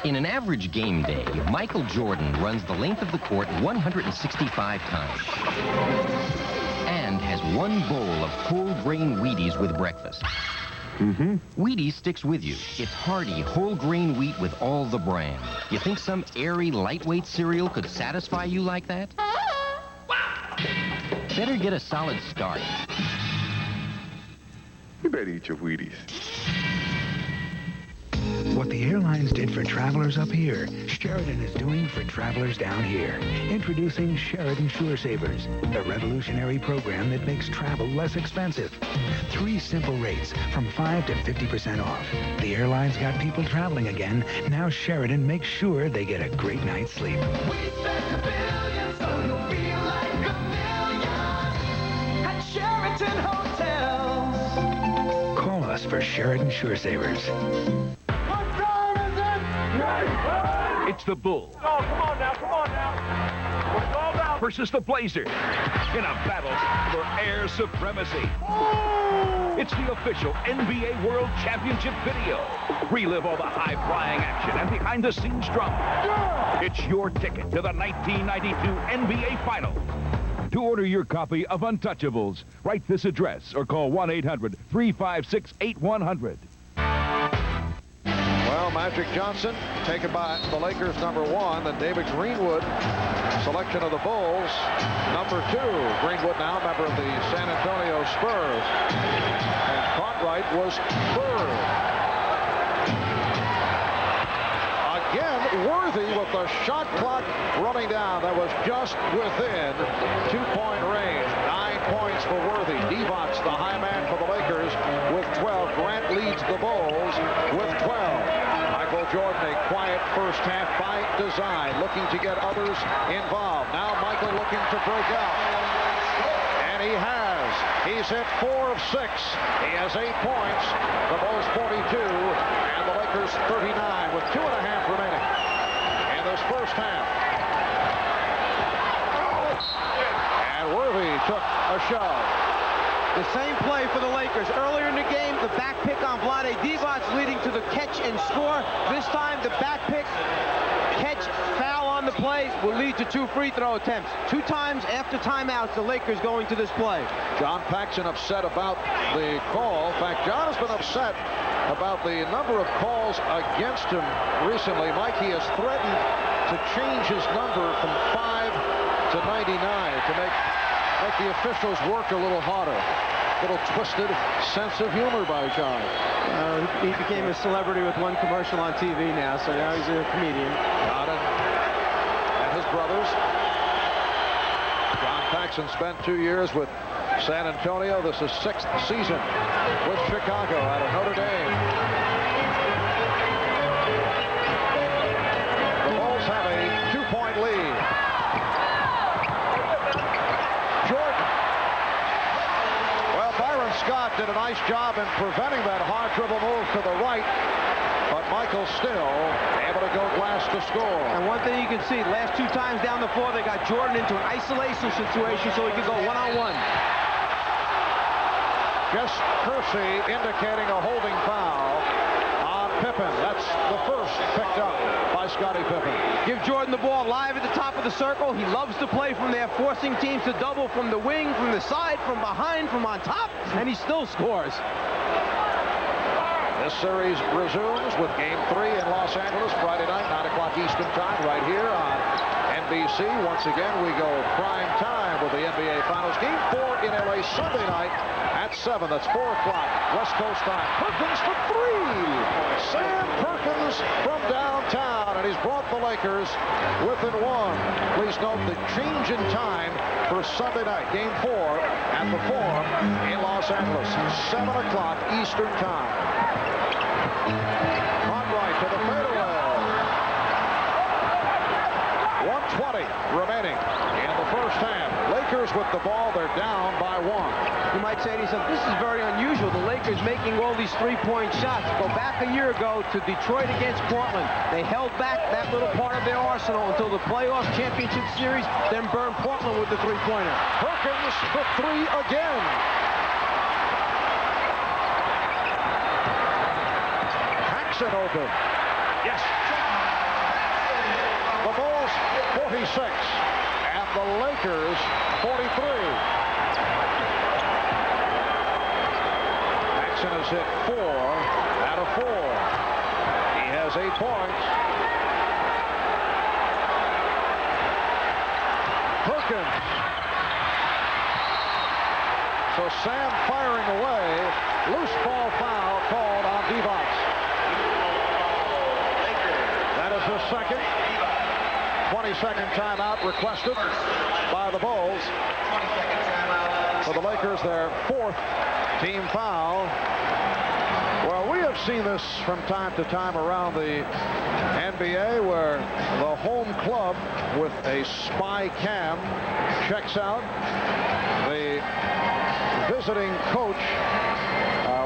C: In an average game day, Michael Jordan runs the length of the court 165 times and has 1 bowl of Whole Grain Wheaties with breakfast. Mm-hmm. Wheaties sticks with you. It's hearty, whole-grain wheat with all the bran. You think some airy, lightweight cereal could satisfy you like that? Better get a solid start.
D: You better eat your Wheaties.
V: What the airlines did for travelers up here, Sheridan is doing for travelers down here. Introducing Sheridan Sure Savers, a revolutionary program that makes travel less expensive. 3 simple rates from 5 to 50% off. The airlines got people traveling again. Now Sheridan makes sure they get a great night's sleep.
G: Sheraton Hotels.
V: Call us for Sheridan Sure Savers.
Q: It's the Bull.
T: Oh, come on now, come on now. It's all down.
Q: Versus the Blazer in a battle for air supremacy. It's the official NBA World Championship video. Relive all the high-flying action and behind-the-scenes drama. It's your ticket to the 1992 NBA Final. To order your copy of Untouchables, write this address or call 1-800-356-8100.
A: Well, Magic Johnson taken by the Lakers #1, then David Greenwood, selection of the Bulls, #2. Greenwood now member of the San Antonio Spurs. And Cartwright was 3rd. Again, Worthy with the shot clock running down. That was just within 2-point range. 9 points for Worthy. Divac, the high man for the Lakers, with 12. Grant leads the Bulls with 12. Michael Jordan, a quiet first half by design, looking to get others involved. Now Michael looking to break out. And he has. He's hit 4 of 6. He has 8 points. The Bulls 42 and the Lakers 39 with 2.5 remaining in this first half. And Worthy took a shove.
B: The same play for the Lakers. Earlier in the game, the back pick on Vlade Divac leading to the catch and score. This time, the back pick, catch, foul on the play will lead to 2 free throw attempts. 2 times after timeouts, the Lakers going to this play.
A: John Paxson upset about the call. In fact, John has been upset about the number of calls against him recently. Mike, he has threatened to change his number from 5 to 99 to make the officials work a little harder. Little twisted sense of humor by John.
B: He became a celebrity with 1 commercial on TV now, so now he's a comedian.
A: John and his brothers. John Paxson spent 2 years with San Antonio. This is 6th season with Chicago out of Notre Dame. The Bulls have a 2-point lead. Scott did a nice job in preventing that hard dribble move to the right, but Michael still able to go glass to score.
B: And one thing you can see, last 2 times down the floor, they got Jordan into an isolation situation so he could go one-on-one.
A: Jess Kersey indicating a holding foul on Pippen. That's the first picked up by Scottie Pippen.
B: Give Jordan the ball live at the top of the circle. He loves to play from there, forcing teams to double from the wing, from the side, from behind, from on top, and he still scores.
A: This series resumes with Game 3 in Los Angeles, Friday night, 9 o'clock Eastern Time, right here on NBC. Once again, we go prime time with the NBA Finals. Game 4 in LA Sunday night at 7. That's 4 o'clock West Coast time. Perkins for 3. Sam Perkins from downtown, and he's brought the Lakers within 1. Please note the change in time for Sunday night, Game 4 at the Forum in Los Angeles, 7 o'clock Eastern time. Cartwright to the fadeaway. 1:20 remaining in the first half. Lakers with the ball. They're down by 1.
B: You might say to yourself, this is very unusual. The Lakers making all these 3-point shots. Go back a year ago to Detroit against Portland. They held back that little part of their arsenal until the playoff championship series, then burned Portland with the 3-pointer.
A: Perkins for 3 again. Paxson open. Yes. The Bulls 46 and the Lakers 43. Jackson has hit 4 out of 4. He has 8 points. Perkins. So Sam firing away. Loose ball foul called on Divac. That is his second. 20-second timeout requested by the Bulls. For the Lakers, their 4th team foul. Well, we have seen this from time to time around the NBA where the home club with a spy cam checks out. The visiting coach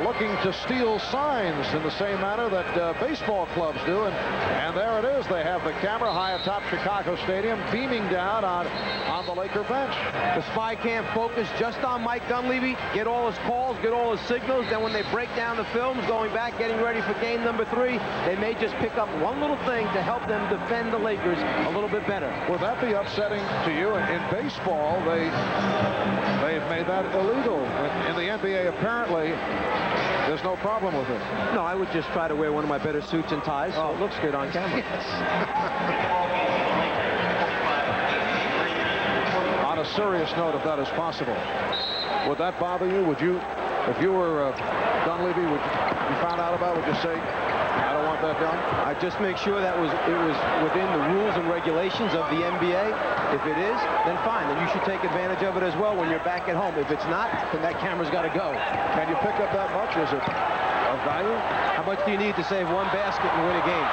A: looking to steal signs in the same manner that baseball clubs do. And there it is. They have the camera high atop Chicago Stadium beaming down on the Laker bench.
B: The spy cam focused just on Mike Dunleavy, get all his calls, get all his signals. Then when they break down the films, going back, getting ready for game number 3, they may just pick up one little thing to help them defend the Lakers a little bit better.
A: Would that be upsetting to you? In baseball, they've made that illegal. In the NBA, apparently, there's no problem with it.
B: No, I would just try to wear one of my better suits and ties, so it looks good on camera.
A: Yes. On a serious note, if that is possible, would that bother you? Would you, if you were Dunleavy, would you found out about it, would you say, I don't want that done?
B: I'd just make sure that it was within the rules and regulations of the NBA. If it is, then fine. Then you should take advantage of it as well when you're back at home. If it's not, then that camera's got to go.
A: Can you pick up that much? Is it of value?
B: How much do you need to save one basket and win a game?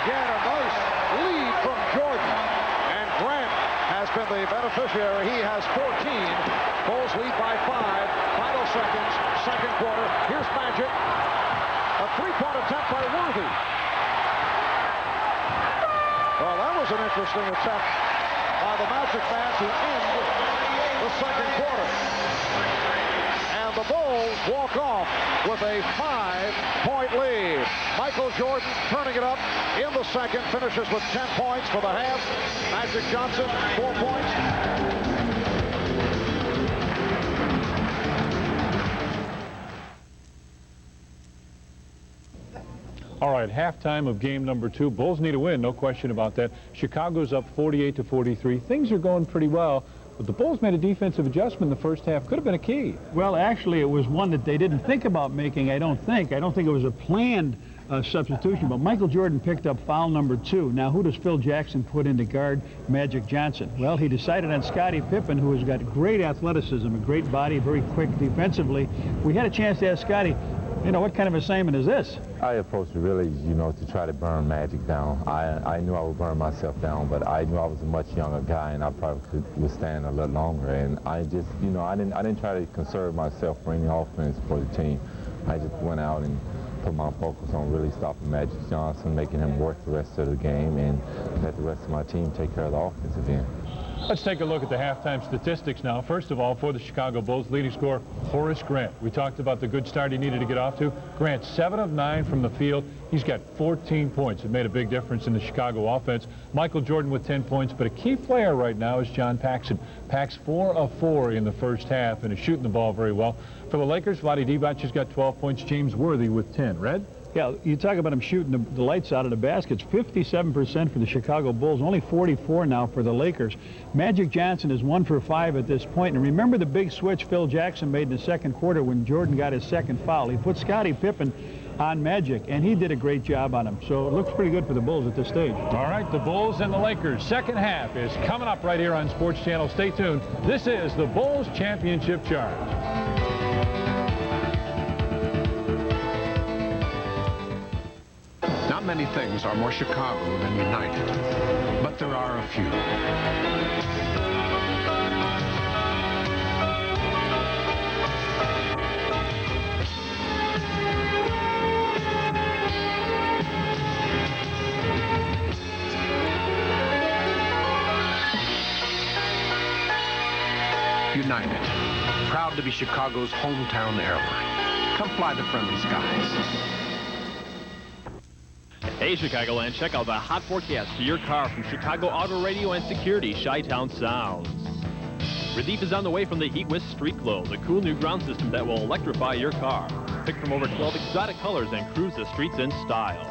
A: Again, a nice lead from Jordan. And Grant has been the beneficiary. He has 14. Bulls lead by 5. Final seconds, second quarter. Here's Magic. A three-point attempt by Worthy. Well, that was an interesting attempt by the Magic man to end the second quarter. And the Bulls walk off with a 5-point lead. Michael Jordan turning it up in the second, finishes with 10 points for the half. Magic Johnson, 4 points.
D: All right, halftime of game number 2. Bulls need a win, no question about that. Chicago's up 48-43. Things are going pretty well, but the Bulls made a defensive adjustment in the first half. Could have been a key.
E: Well, actually, it was one that they didn't think about making, I don't think. I don't think it was a planned substitution, but Michael Jordan picked up foul number 2. Now, who does Phil Jackson put in to guard Magic Johnson? Well, he decided on Scottie Pippen, who has got great athleticism, a great body, very quick defensively. We had a chance to ask Scottie, you know, what kind of assignment is this?
W: I approached it really, you know, to try to burn Magic down. I knew I would burn myself down, but I knew I was a much younger guy, and I probably could withstand a little longer. And I just, you know, I didn't try to conserve myself for any offense for the team. I just went out and put my focus on really stopping Magic Johnson, making him work the rest of the game, and let the rest of my team take care of the offensive end.
D: Let's take a look at the halftime statistics now. First of all, for the Chicago Bulls, leading scorer, Horace Grant. We talked about the good start he needed to get off to. Grant, 7 of 9 from the field. He's got 14 points. It made a big difference in the Chicago offense. Michael Jordan with 10 points, but a key player right now is John Paxson. Pax 4 of 4 in the first half and is shooting the ball very well. For the Lakers, Vlade Divac has got 12 points. James Worthy with 10. Red?
E: Yeah, you talk about him shooting the lights out of the baskets. 57% for the Chicago Bulls, only 44 now for the Lakers. Magic Johnson is 1 for 5 at this point. And remember the big switch Phil Jackson made in the second quarter when Jordan got his second foul. He put Scottie Pippen on Magic, and he did a great job on him. So it looks pretty good for the Bulls at this stage.
D: All right, the Bulls and the Lakers. Second half is coming up right here on Sports Channel. Stay tuned. This is the Bulls Championship Charge.
X: Not many things are more Chicago than United, but there are a few. United, proud to be Chicago's hometown airline. Come fly the friendly skies.
Y: Hey, Chicagoland, check out the hot forecast for your car from Chicago Auto Radio and Security Chi-Town Sounds. Relief is on the way from the Heat with Street Glow, the cool new ground system that will electrify your car. pick from over 12 exotic colors and cruise the streets in style.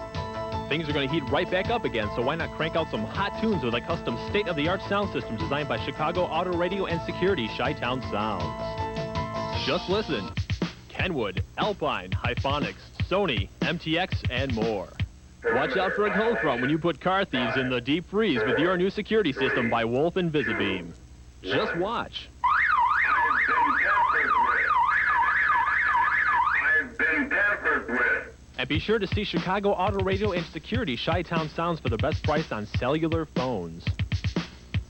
Y: Things are going to heat right back up again, so why not crank out some hot tunes with a custom state-of-the-art sound system designed by Chicago Auto Radio and Security Chi-Town Sounds. Just listen. Kenwood, Alpine, Hyphonics, Sony, MTX, and more. Watch out for a cold front when you put car thieves in the deep freeze with your new security system by Wolf and Visibeam. Just watch.
F: I've been tampered with.
Y: And be sure to see Chicago Auto Radio and Security Chi-Town Sounds for the best price on cellular phones.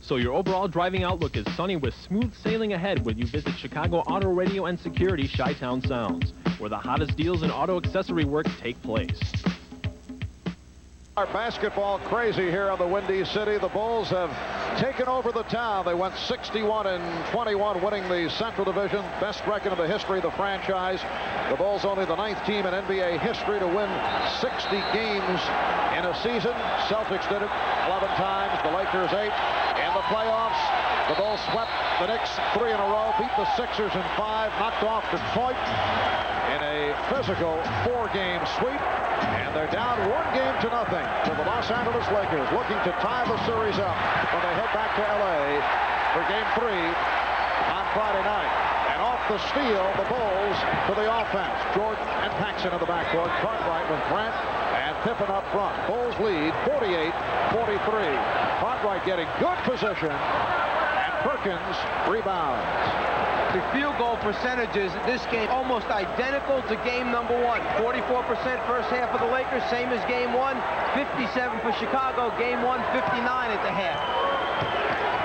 Y: So your overall driving outlook is sunny with smooth sailing ahead when you visit Chicago Auto Radio and Security Chi-Town Sounds, where the hottest deals in auto accessory work take place.
A: Our basketball crazy here in the Windy City. The Bulls have taken over the town. They went 61-21, winning the Central Division. Best record in the history of the franchise. The Bulls only the 9th team in NBA history to win 60 games in a season. Celtics did it 11 times. The Lakers 8. In the playoffs, the Bulls swept the Knicks 3 in a row, beat the Sixers in 5, knocked off Detroit in a physical 4-game sweep. And they're down 1 game to nothing to the Los Angeles Lakers, looking to tie the series up when they head back to L.A. for Game 3 on Friday night. And off the steal, the Bulls to the offense. Jordan and Paxson in the backcourt. Cartwright with Grant and Pippen up front. Bulls lead 48-43. Cartwright getting good position, and Perkins rebounds.
B: The field goal percentages in this game almost identical to game number 1. 44% first half for the Lakers, same as game 1. 57 for Chicago. Game 1, 59 at the half.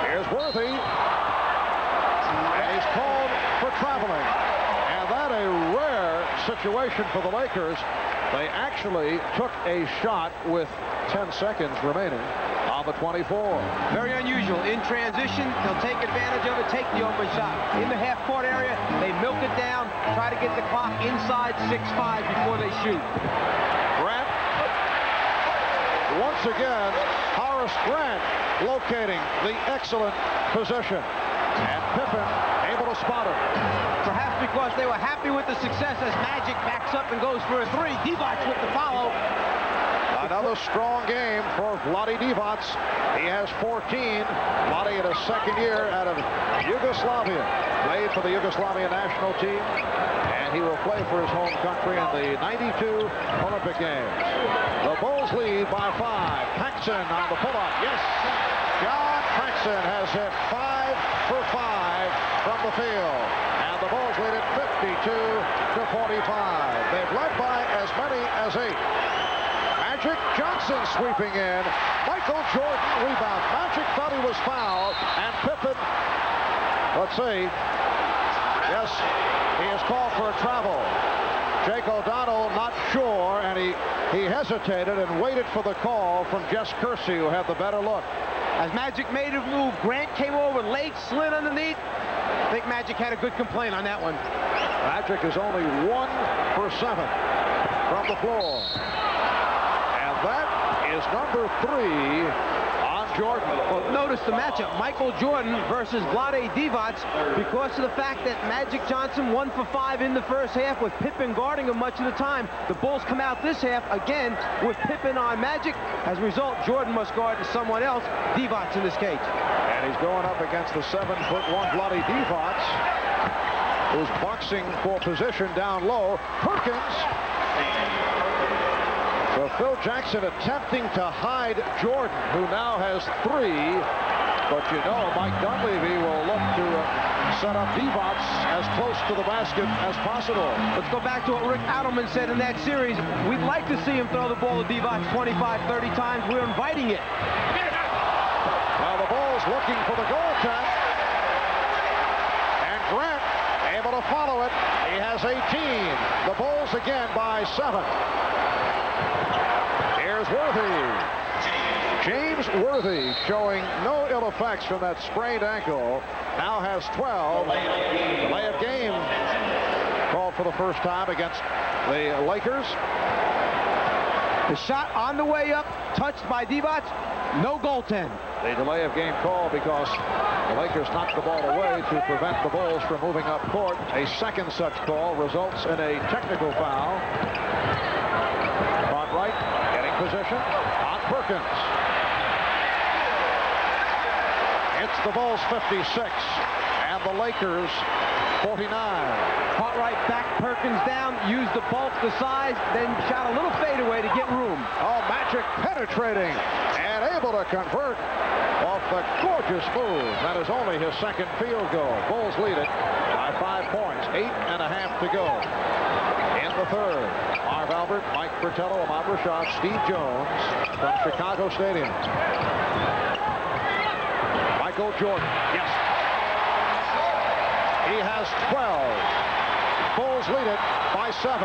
A: Here's Worthy. And he's called for traveling. And that a rare situation for the Lakers. They actually took a shot with 10 seconds remaining on the 24.
B: Very unusual. In transition, they'll take advantage of it, take the open shot. In the half-court area, they milk it down, try to get the clock inside 6-5 before they shoot.
A: Grant. Once again, Horace Grant locating the excellent position. And Pippen able to spot him.
B: Perhaps because they were happy with the success as Magic backs up and goes for a 3. Divac with the follow.
A: Another strong game for Vlade Divac. He has 14. Vlade in his second year out of Yugoslavia. Played for the Yugoslavian national team. And he will play for his home country in the 92 Olympic Games. The Bulls lead by 5. Paxson on the pull-up. Yes. John Paxson has hit 5 for 5 from the field. And the Bulls lead it 52-45. They've led by as many as 8. Magic Johnson sweeping in. Michael Jordan rebounds. Magic thought he was fouled. And Pippen, let's see. Yes, he is called for a travel. Jake O'Donnell not sure, and he hesitated and waited for the call from Jess Kersey, who had the better look.
B: As Magic made a move, Grant came over, late slid underneath. I think Magic had a good complaint on that one.
A: Magic is only 1 for 7 from the floor. And that is number 3 on Jordan.
B: Well, notice the matchup, Michael Jordan versus Vlade Divac, because of the fact that Magic Johnson 1 for 5 in the first half with Pippen guarding him much of the time. The Bulls come out this half again with Pippen on Magic. As a result, Jordan must guard someone else, Divac in this case.
A: And he's going up against the 7'1" Vlade Divac, who's boxing for position down low. Perkins. So Phil Jackson attempting to hide Jordan, who now has 3. But you know, Mike Dunleavy will look to set up Divac as close to the basket as possible.
B: Let's go back to what Rick Adelman said in that series. We'd like to see him throw the ball to Divac 25, 30 times. We're inviting it.
A: Well, the Bulls looking for the goal attempt. And Grant able to follow it. He has 18. The Bulls again by 7. Here's Worthy. James Worthy showing no ill effects from that sprained ankle. Now has 12. Delay of game called for the first time against the Lakers.
B: The shot on the way up, touched by Divac, no goaltend.
A: The delay of game call because the Lakers knocked the ball away to prevent the Bulls from moving up court. A second such call results in a technical foul. Cartwright getting position on Perkins. It's the Bulls 56 and the Lakers 49.
B: Cartwright backed Perkins down, used the bulk, the size, then shot a little fadeaway to get room.
A: Oh, Magic penetrating and able to convert off the gorgeous move. That is only his second field goal. Bulls lead it by 5 points. 8.5 to go in the third. Marv Albert, Mike Fratello, Ahmad Rashad, Steve Jones from Chicago Stadium. Michael Jordan. Yes. He has 12. Bulls lead it by 7.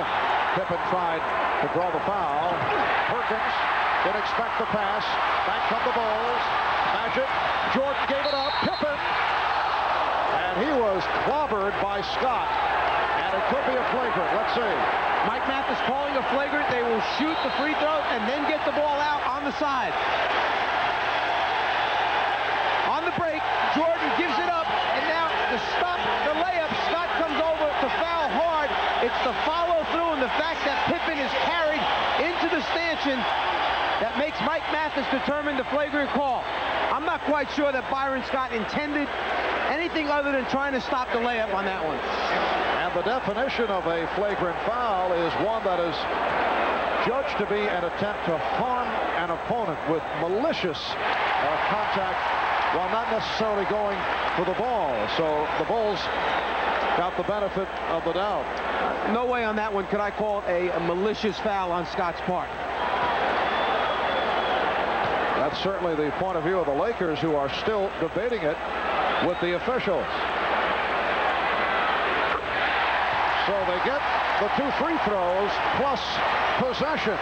A: Pippen tried to draw the foul. Perkins didn't expect the pass. Back from the Bulls. Magic. Jordan gave it up. Pippen. And he was clobbered by Scott. And it could be a flagrant. Let's see.
B: Mike Mathis calling a flagrant. They will shoot the free throw and then get the ball out on the side. On the break, Jordan gives it up. And now to stop the layup, Scott comes over to foul hard. It's the follow-through and the fact that Pippen is carried into the stanchion that makes Mike Mathis determine the flagrant call. I'm not quite sure that Byron Scott intended anything other than trying to stop the layup on that one.
A: And the definition of a flagrant foul is one that is judged to be an attempt to harm an opponent with malicious contact while not necessarily going for the ball. So the Bulls got the benefit of the doubt.
B: No way on that one could I call it a malicious foul on Scott's part.
A: That's certainly the point of view of the Lakers, who are still debating it with the officials. So they get the 2 free throws plus possession.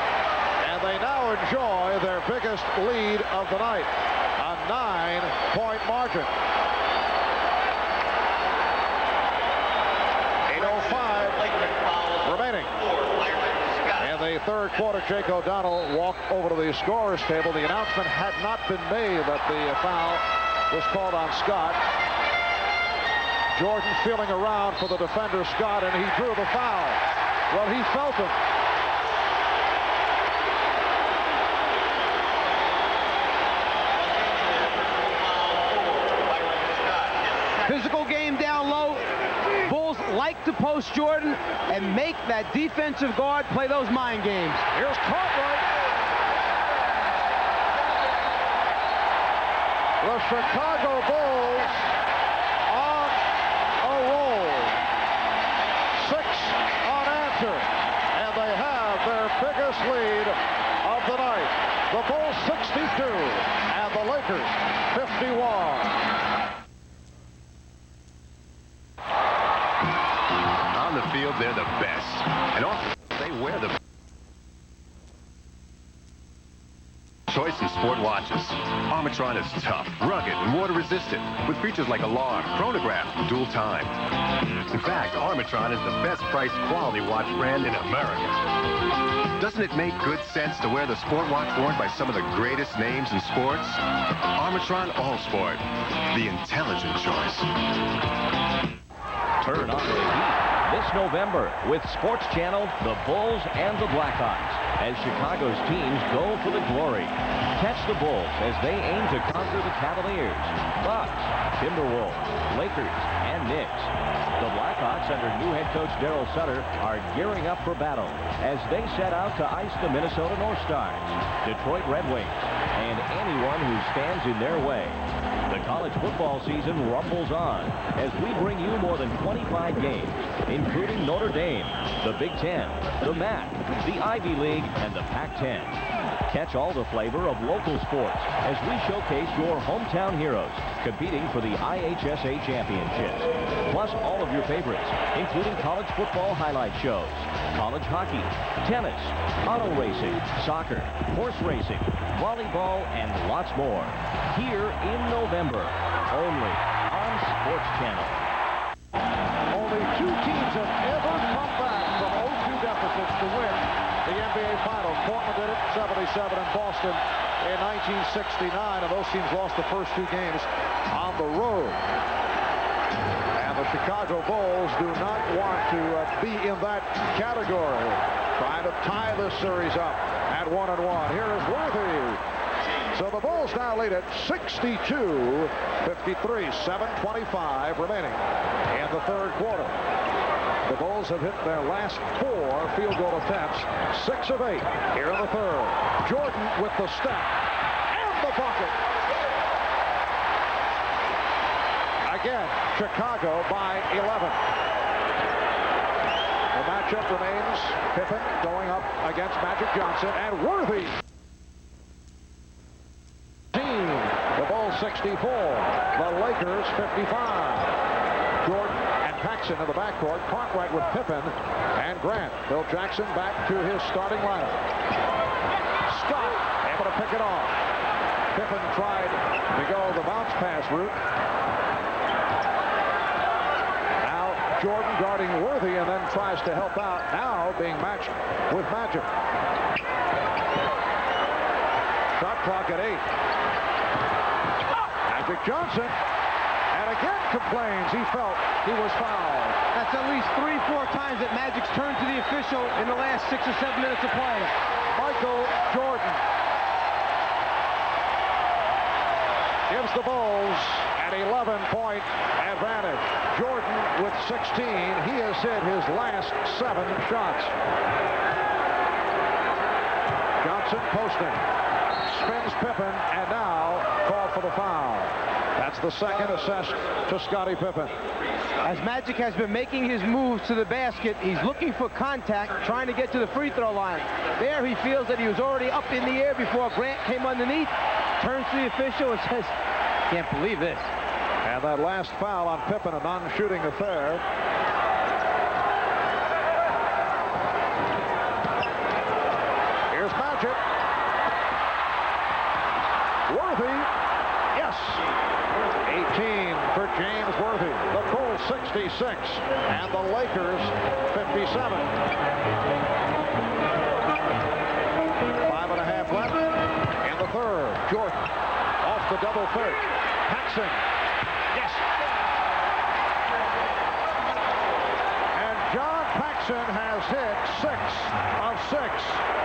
A: And they now enjoy their biggest lead of the night. A 9-point margin. 8:05 remaining. In the third quarter, Jake O'Donnell walked over to the scorer's table. The announcement had not been made that the foul was called on Scott. Jordan feeling around for the defender, Scott, and he drew the foul. Well, he felt him.
B: Physical game down low. Bulls like to post Jordan and make that defensive guard play those mind games.
A: Here's Cartwright. The Chicago Bulls on a roll. 6 unanswered. And they have their biggest lead of the night. The Bulls 62 and the Lakers 51.
I: On the field, they're the best. And often they wear the choice in sport watches. Armatron is tough, rugged, and water-resistant, with features like alarm, chronograph, and dual time. In fact, Armatron is the best-priced quality watch brand in America. Doesn't it make good sense to wear the sport watch worn by some of the greatest names in sports? Armatron All Sport, the intelligent choice.
J: Turn on the heat this November with Sports Channel, the Bulls and the Blackhawks, as Chicago's teams go for the glory. Catch the Bulls as they aim to conquer the Cavaliers, Bucks, Timberwolves, Lakers, and Knicks. The Blackhawks, under new head coach Darryl Sutter, are gearing up for battle as they set out to ice the Minnesota North Stars, Detroit Red Wings, and anyone who stands in their way. The college football season rumbles on as we bring you more than 25 games, including Notre Dame, the Big Ten, the MAC, the Ivy League, and the Pac-10. Catch all the flavor of local sports as we showcase your hometown heroes competing for the IHSA championships. Plus all of your favorites, including college football highlight shows, college hockey, tennis, auto racing, soccer, horse racing, volleyball, and lots more. Here in November, only on Sports Channel.
A: Only 2 teams have ever come back from 0-2 deficits to win the NBA Finals. Portland did it 77 in Boston in 1969, and those teams lost the first 2 games on the road. And the Chicago Bulls do not want to be in that category. Trying to tie this series up at 1-1. Here is Worthy. So the Bulls now lead at 62-53, 7:25 remaining in the third quarter. The Bulls have hit their last 4 field goal attempts, 6 of 8 here in the third. Jordan with the step and the bucket. Again, Chicago by 11. The matchup remains Pippen going up against Magic Johnson and Worthy. The Bulls 64, the Lakers 55. Jordan and Paxson in the backcourt. Cartwright with Pippen and Grant. Phil Jackson back to his starting lineup. Scott able to pick it off. Pippen tried to go the bounce pass route. Now Jordan guarding Worthy and then tries to help out. Now being matched with Magic. Shot clock at 8. Magic Johnson, and again complains he felt he was fouled.
B: That's at least 3-4 times that Magic's turned to the official in the last 6 or 7 minutes of play.
A: Michael Jordan gives the Bulls an 11-point advantage. Jordan with 16. He has hit his last 7 shots. Johnson posting. Spins Pippen, and now called for the foul. That's the second assessed to Scottie Pippen.
B: As Magic has been making his moves to the basket, he's looking for contact, trying to get to the free throw line. There he feels that he was already up in the air before Grant came underneath, turns to the official and says, "Can't believe this."
A: And that last foul on Pippen, a non-shooting affair. Here's Magic. Worthy, yes, 18 for James Worthy. The Bulls 66 and the Lakers 57. 5.5 left in the third. Jordan off the double third. Paxson, yes. And John Paxson has hit 6 of 6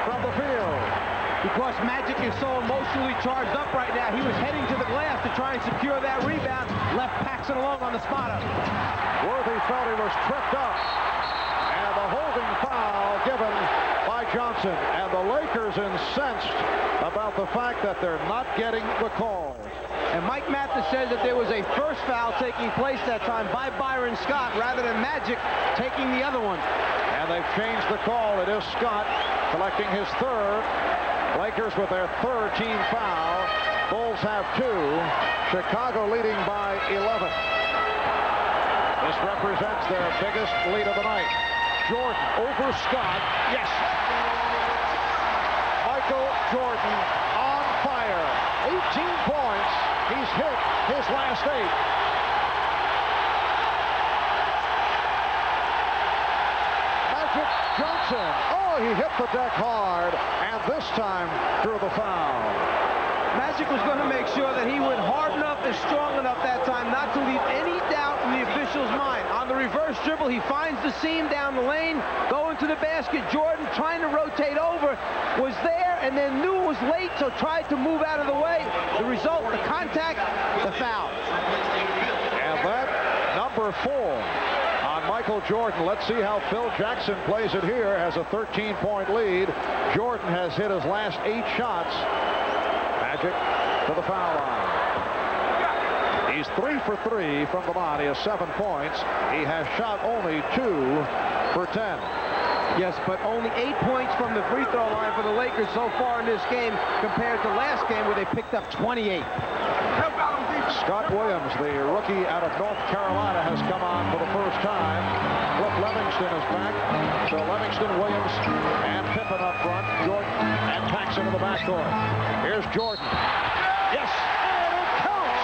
A: from the field.
B: Because Magic is so emotionally charged up right now, he was heading to the glass to try and secure that rebound. Left Paxson alone on the spotter.
A: Worthy felt he was tripped up. And the holding foul given by Johnson. And the Lakers incensed about the fact that they're not getting the call.
B: And Mike Mathis says that there was a first foul taking place that time by Byron Scott rather than Magic taking the other one.
A: And they've changed the call. It is Scott collecting his third. Lakers with their third team foul. Bulls have 2. Chicago leading by 11. This represents their biggest lead of the night. Jordan over Scott. Yes. Michael Jordan on fire. 18 points. He's hit his last 8. Magic Johnson. Oh, he hit the deck hard, and this time drew the foul.
B: Magic was going to make sure that he went hard enough and strong enough that time not to leave any doubt in the official's mind. On the reverse dribble, he finds the seam down the lane, going to the basket. Jordan, trying to rotate over, was there and then knew it was late, so tried to move out of the way. The result, the contact, the foul.
A: And that number 4 on Michael Jordan. Let's see how Phil Jackson plays it here. Has a 13-point lead. Jordan has hit his last 8 shots. Magic to the foul line. He's 3 for 3 from the line. He has 7 points. He has shot only 2 for 10.
B: Yes, but only 8 points from the free throw line for the Lakers so far in this game compared to last game where they picked up 28.
A: Scott Williams, the rookie out of North Carolina, has come on for the first time. Cliff Levingston is back. So Levingston, Williams, and Pippen up front. Jordan and Paxson in the backcourt. Here's Jordan. Yes, and it counts.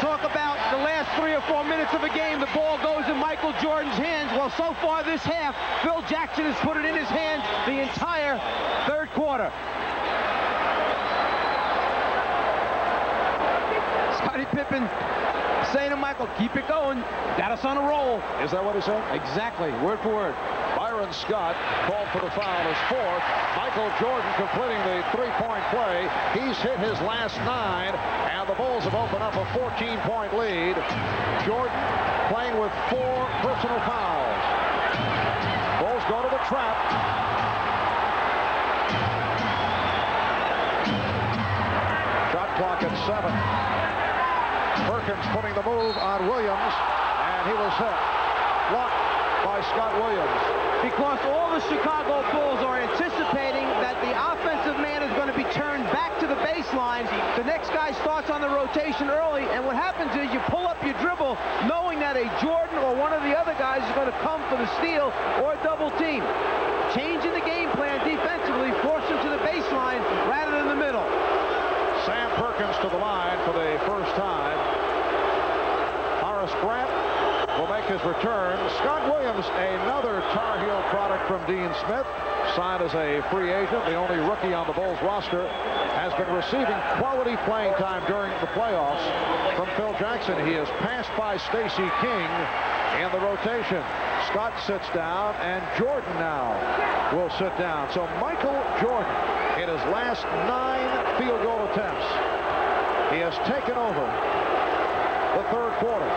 B: talk about the last 3 or 4 minutes of a game. The ball goes in Michael Jordan's hands. Well, so far this half, Phil Jackson has put it in his hands the entire third quarter. Scottie Pippen saying to Michael, keep it going. Got us on a roll.
A: Is that what he said?
B: Exactly, word for word.
A: Byron Scott called for the foul, his fourth. Michael Jordan completing the three-point play. He's hit his last 9, and the Bulls have opened up a 14-point lead. Jordan playing with 4 personal fouls. Bulls go to the trap. Shot clock at 7. Perkins putting the move on Williams, and he was hit. Blocked by Scott Williams.
B: Because all the Chicago Bulls are anticipating that the offensive man is going to be turned back to the baseline. The next guy starts on the rotation early, and what happens is you pull up your dribble knowing that a Jordan or one of the other guys is going to come for the steal or a double team. Changing the game plan defensively, force him to the baseline rather than the middle.
A: Sam Perkins to the line for the first time. Horace Grant will make his return. Scott Williams, another Tar Heel product from Dean Smith, signed as a free agent, the only rookie on the Bulls roster, has been receiving quality playing time during the playoffs from Phil Jackson. He is passed by Stacey King in the rotation. Scott sits down, and Jordan now will sit down. So Michael Jordan, in his last 9 field goal attempts, he has taken over the third quarter.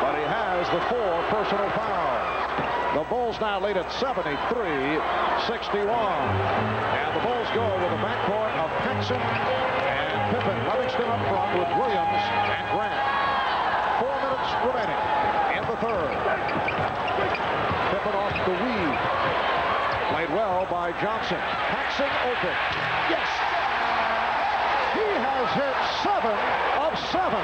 A: But he has the 4 personal fouls. The Bulls now lead at 73-61. And the Bulls go with a backcourt of Paxson and Pippen. Livingston up front with Williams and Grant. 4 minutes remaining in the third. Pippen off the weave. Played well by Johnson. Paxson open. Yes! He has hit 7 of 7.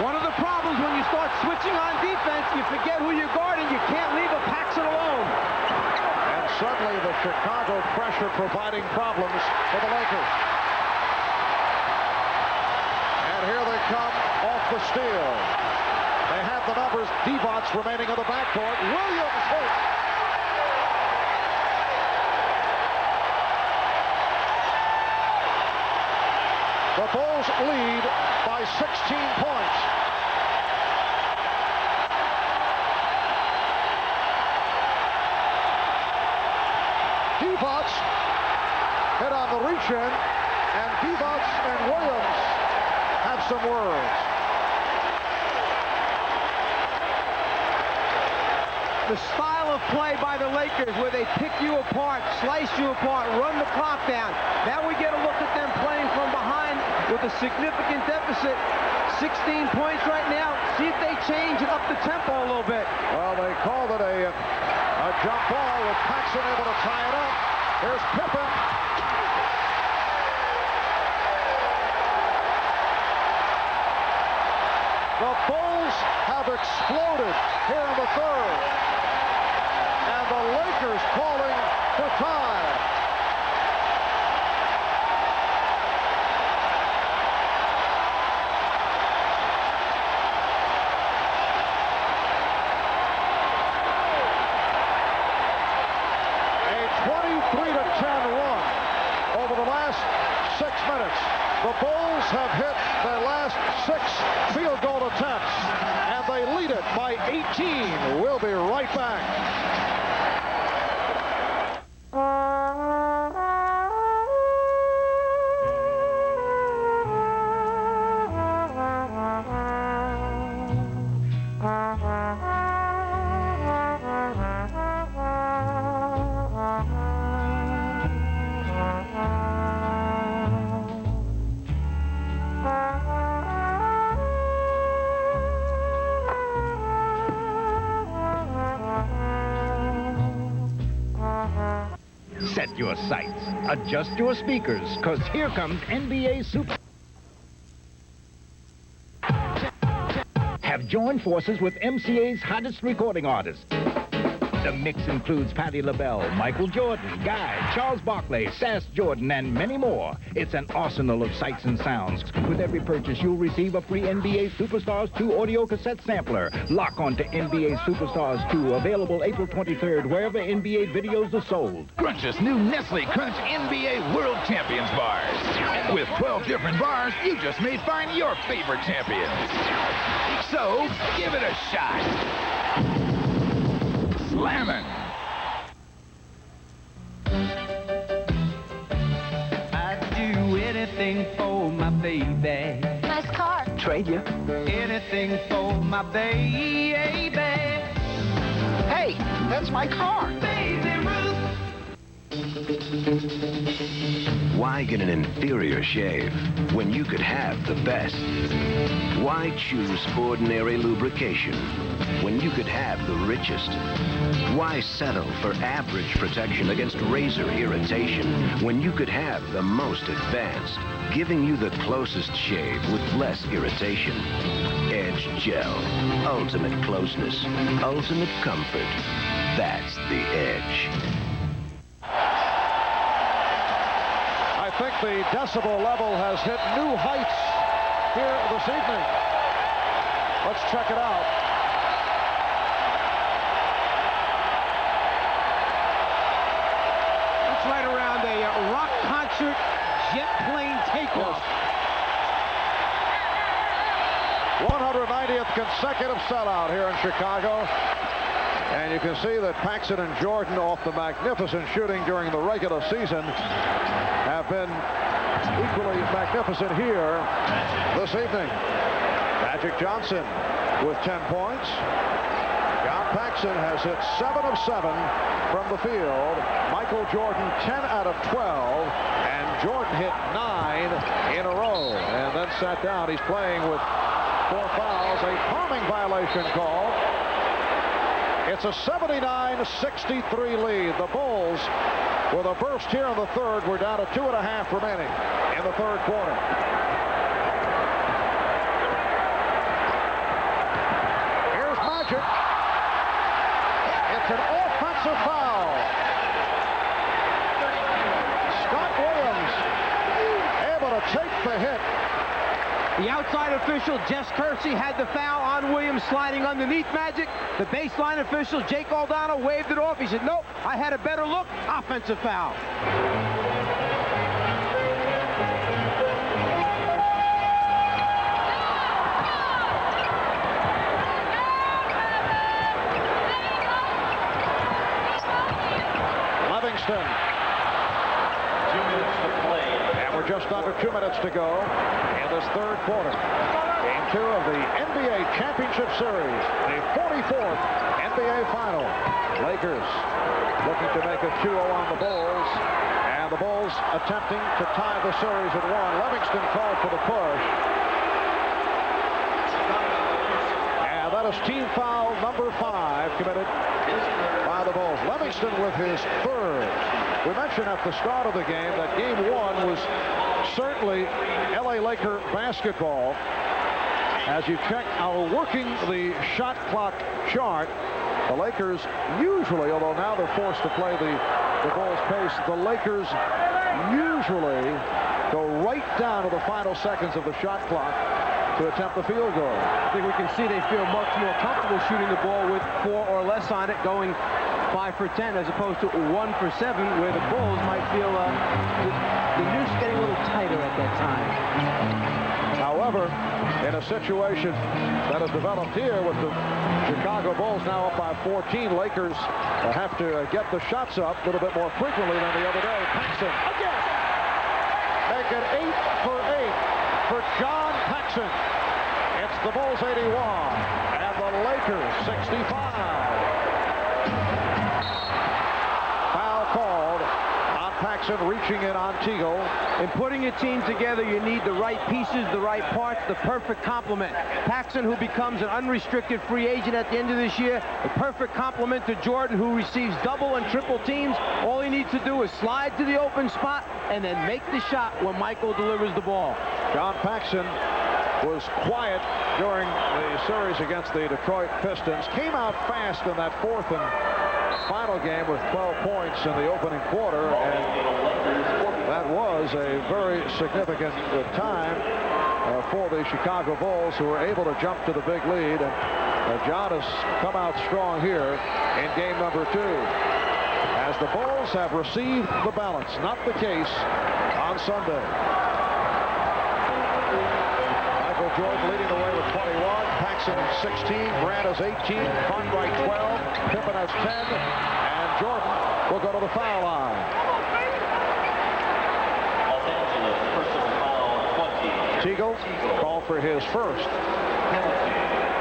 B: One of the problems when you start switching on defense, you forget who you're guarding. You can't leave a Paxson alone.
A: And suddenly the Chicago pressure providing problems for the Lakers. And here they come off the steal. They have the numbers. Divac remaining in the backcourt. Williams hit. The Bulls lead by 16 points. Divac hit on the reach-in, and Divac and Williams have some words.
B: The style of play by the Lakers where they pick you apart, slice you apart, run the clock down. Now we get a look at them playing from behind with a significant deficit. 16 points right now. See if they change and up the tempo a little bit.
A: Well, they called it a jump ball with Paxson able to tie it up. Here's Pippen. The Bulls have exploded here in the third. And the Lakers calling for time. A 23-10 run over the last 6 minutes. The Bulls have hit their last 6 field goal attempts, and they lead it by 18. We'll be right back.
K: Set your sights, adjust your speakers, because here comes NBA Super. Have joined forces with MCA's hottest recording artists. The mix includes Patti LaBelle, Michael Jordan, Guy, Charles Barkley, Sass Jordan, and many more. It's an arsenal of sights and sounds. With every purchase, you'll receive a free NBA Superstars 2 audio cassette sampler. Lock on to NBA Superstars 2, available April 23rd, wherever NBA videos are sold.
Q: Crunch's new Nestle Crunch NBA World Champions bars. And with 12 different bars, you just may find your favorite champions. So, give it a shot. Slammin'.
L: I'd do anything for my baby.
H: Nice car.
L: Trade you. Anything for my baby.
K: Hey, that's my car.
L: Baby Ruth.
M: Why get an inferior shave when you could have the best? Why choose ordinary lubrication when you could have the richest? Why settle for average protection against razor irritation when you could have the most advanced, giving you the closest shave with less irritation? Edge Gel. Ultimate closeness. Ultimate comfort. That's the Edge.
A: I think the decibel level has hit new heights here this evening. Let's check it out.
B: It's right around a rock concert jet plane takeoff.
A: 190th consecutive sellout here in Chicago. And you can see that Paxson and Jordan, off the magnificent shooting during the regular season, have been equally magnificent here this evening. Magic Johnson with 10 points. John Paxson has hit 7 of 7 from the field. Michael Jordan 10 out of 12. And Jordan hit 9 in a row and then sat down. He's playing with 4 fouls. A palming violation call. It's a 79-63 lead. The Bulls, with a burst here in the third, we're down to 2.5 remaining in the third quarter. Here's Magic. It's an offensive foul. Scott Williams able to take the hit.
B: The outside official, Jess Kersey, had the foul on Williams sliding underneath Magic. The baseline official, Jake Aldano, waved it off. He said, nope, I had a better look. Offensive foul.
A: Livingston. 2 minutes to play. And we're just under 2 minutes to go in this third quarter. Game 2 of the NBA Championship Series, the 44th NBA Final. Lakers looking to make a 2-0 on the Bulls, and the Bulls attempting to tie the series at 1. Livingston called for the push. And that is team foul number 5 committed by the Bulls. Livingston with his third. We mentioned at the start of the game that game 1 was certainly LA Laker basketball. As you check our working the shot clock chart, the Lakers usually, although now they're forced to play the Bulls pace, the Lakers usually go right down to the final seconds of the shot clock to attempt the field goal.
B: I think we can see they feel much more comfortable shooting the ball with 4 or less on it, going 5 for 10 as opposed to 1 for 7, where the Bulls might feel the noose getting a little tighter at that time.
A: However, in a situation that has developed here with the Chicago Bulls now up by 14, Lakers have to get the shots up a little bit more frequently than the other day. Paxson again. Make it 8 for 8 for John Paxson. It's the Bulls 81 and the Lakers 65. Foul called on Paxson, reaching in on Teagle.
B: In putting a team together, you need the right pieces, the right parts, the perfect complement. Paxson, who becomes an unrestricted free agent at the end of this year, the perfect complement to Jordan, who receives double and triple teams. All he needs to do is slide to the open spot and then make the shot when Michael delivers the ball.
A: John Paxson was quiet during the series against the Detroit Pistons. Came out fast in that 4th and final game with 12 points in the opening quarter, and that was a very significant time for the Chicago Bulls, who were able to jump to the big lead. And John has come out strong here in game number 2, as the Bulls have received the balance. Not the case on Sunday. Michael Jordan leading the way with 21, Paxson 16, Grant has 18, Cartwright 12, Pippen has 10, and Jordan will go to the foul line. Teagle called for his first.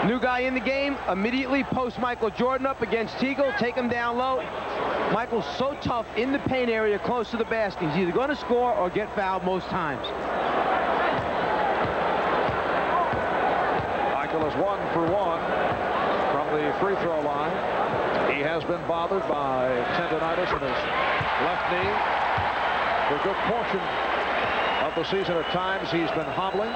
B: New guy in the game, immediately post Michael Jordan up against Teagle, take him down low. Michael's so tough in the paint area close to the basket. He's either going to score or get fouled most times.
A: Michael is 1 for 1 from the free throw line. He has been bothered by tendonitis in his left knee for a good portion of the season. At times he's been hobbling.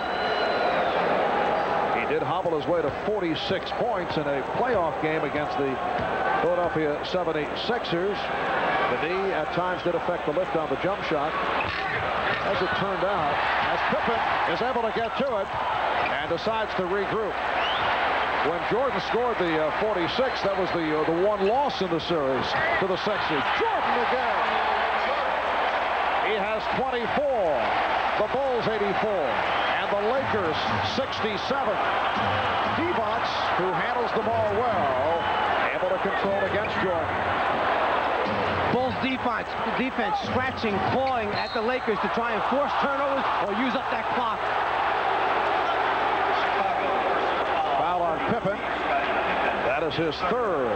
A: He did hobble his way to 46 points in a playoff game against the Philadelphia 76ers. The knee at times did affect the lift on the jump shot. As it turned out, as Pippen is able to get to it and decides to regroup. When Jordan scored the 46, that was the one loss in the series to the Sixers. Jordan again. He has 24. The Bulls 84. And the Lakers 67. Divac, who handles the ball well, able to control against Jordan.
B: Bulls defense scratching, clawing at the Lakers to try and force turnovers or use up that clock.
A: Foul on Pippen. That is his third.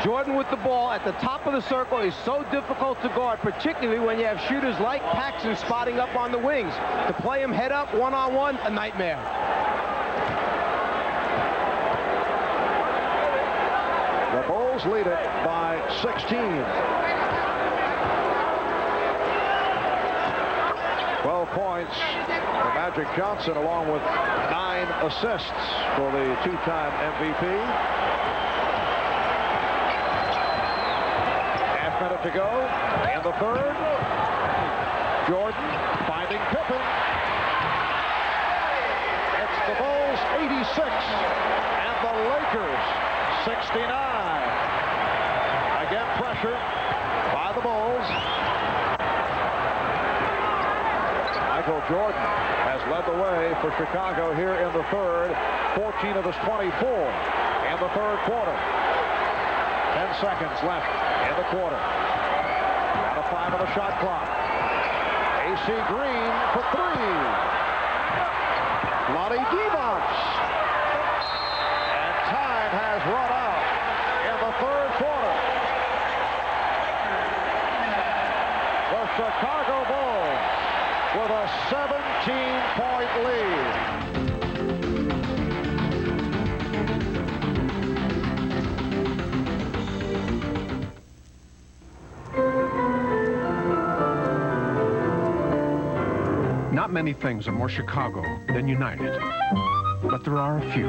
B: Jordan with the ball at the top of the circle is so difficult to guard, particularly when you have shooters like Paxson spotting up on the wings. To play him head up, one-on-one, a nightmare.
A: The Bulls lead it by 16. 12 points for Magic Johnson, along with 9 assists for the two-time MVP. Minute to go in the third. Jordan finding Pippen. It's the Bulls 86 and the Lakers 69. Again pressure by the Bulls. Michael Jordan has led the way for Chicago here in the third. 14 of his 24 in the third quarter. 10 seconds left in the quarter. Down to 5 on the shot clock. AC Green for 3. Lonnie Divac. And time has run out in the third quarter. The Chicago Bulls with a 17-point lead.
X: Not many things are more Chicago than United, but there are a few.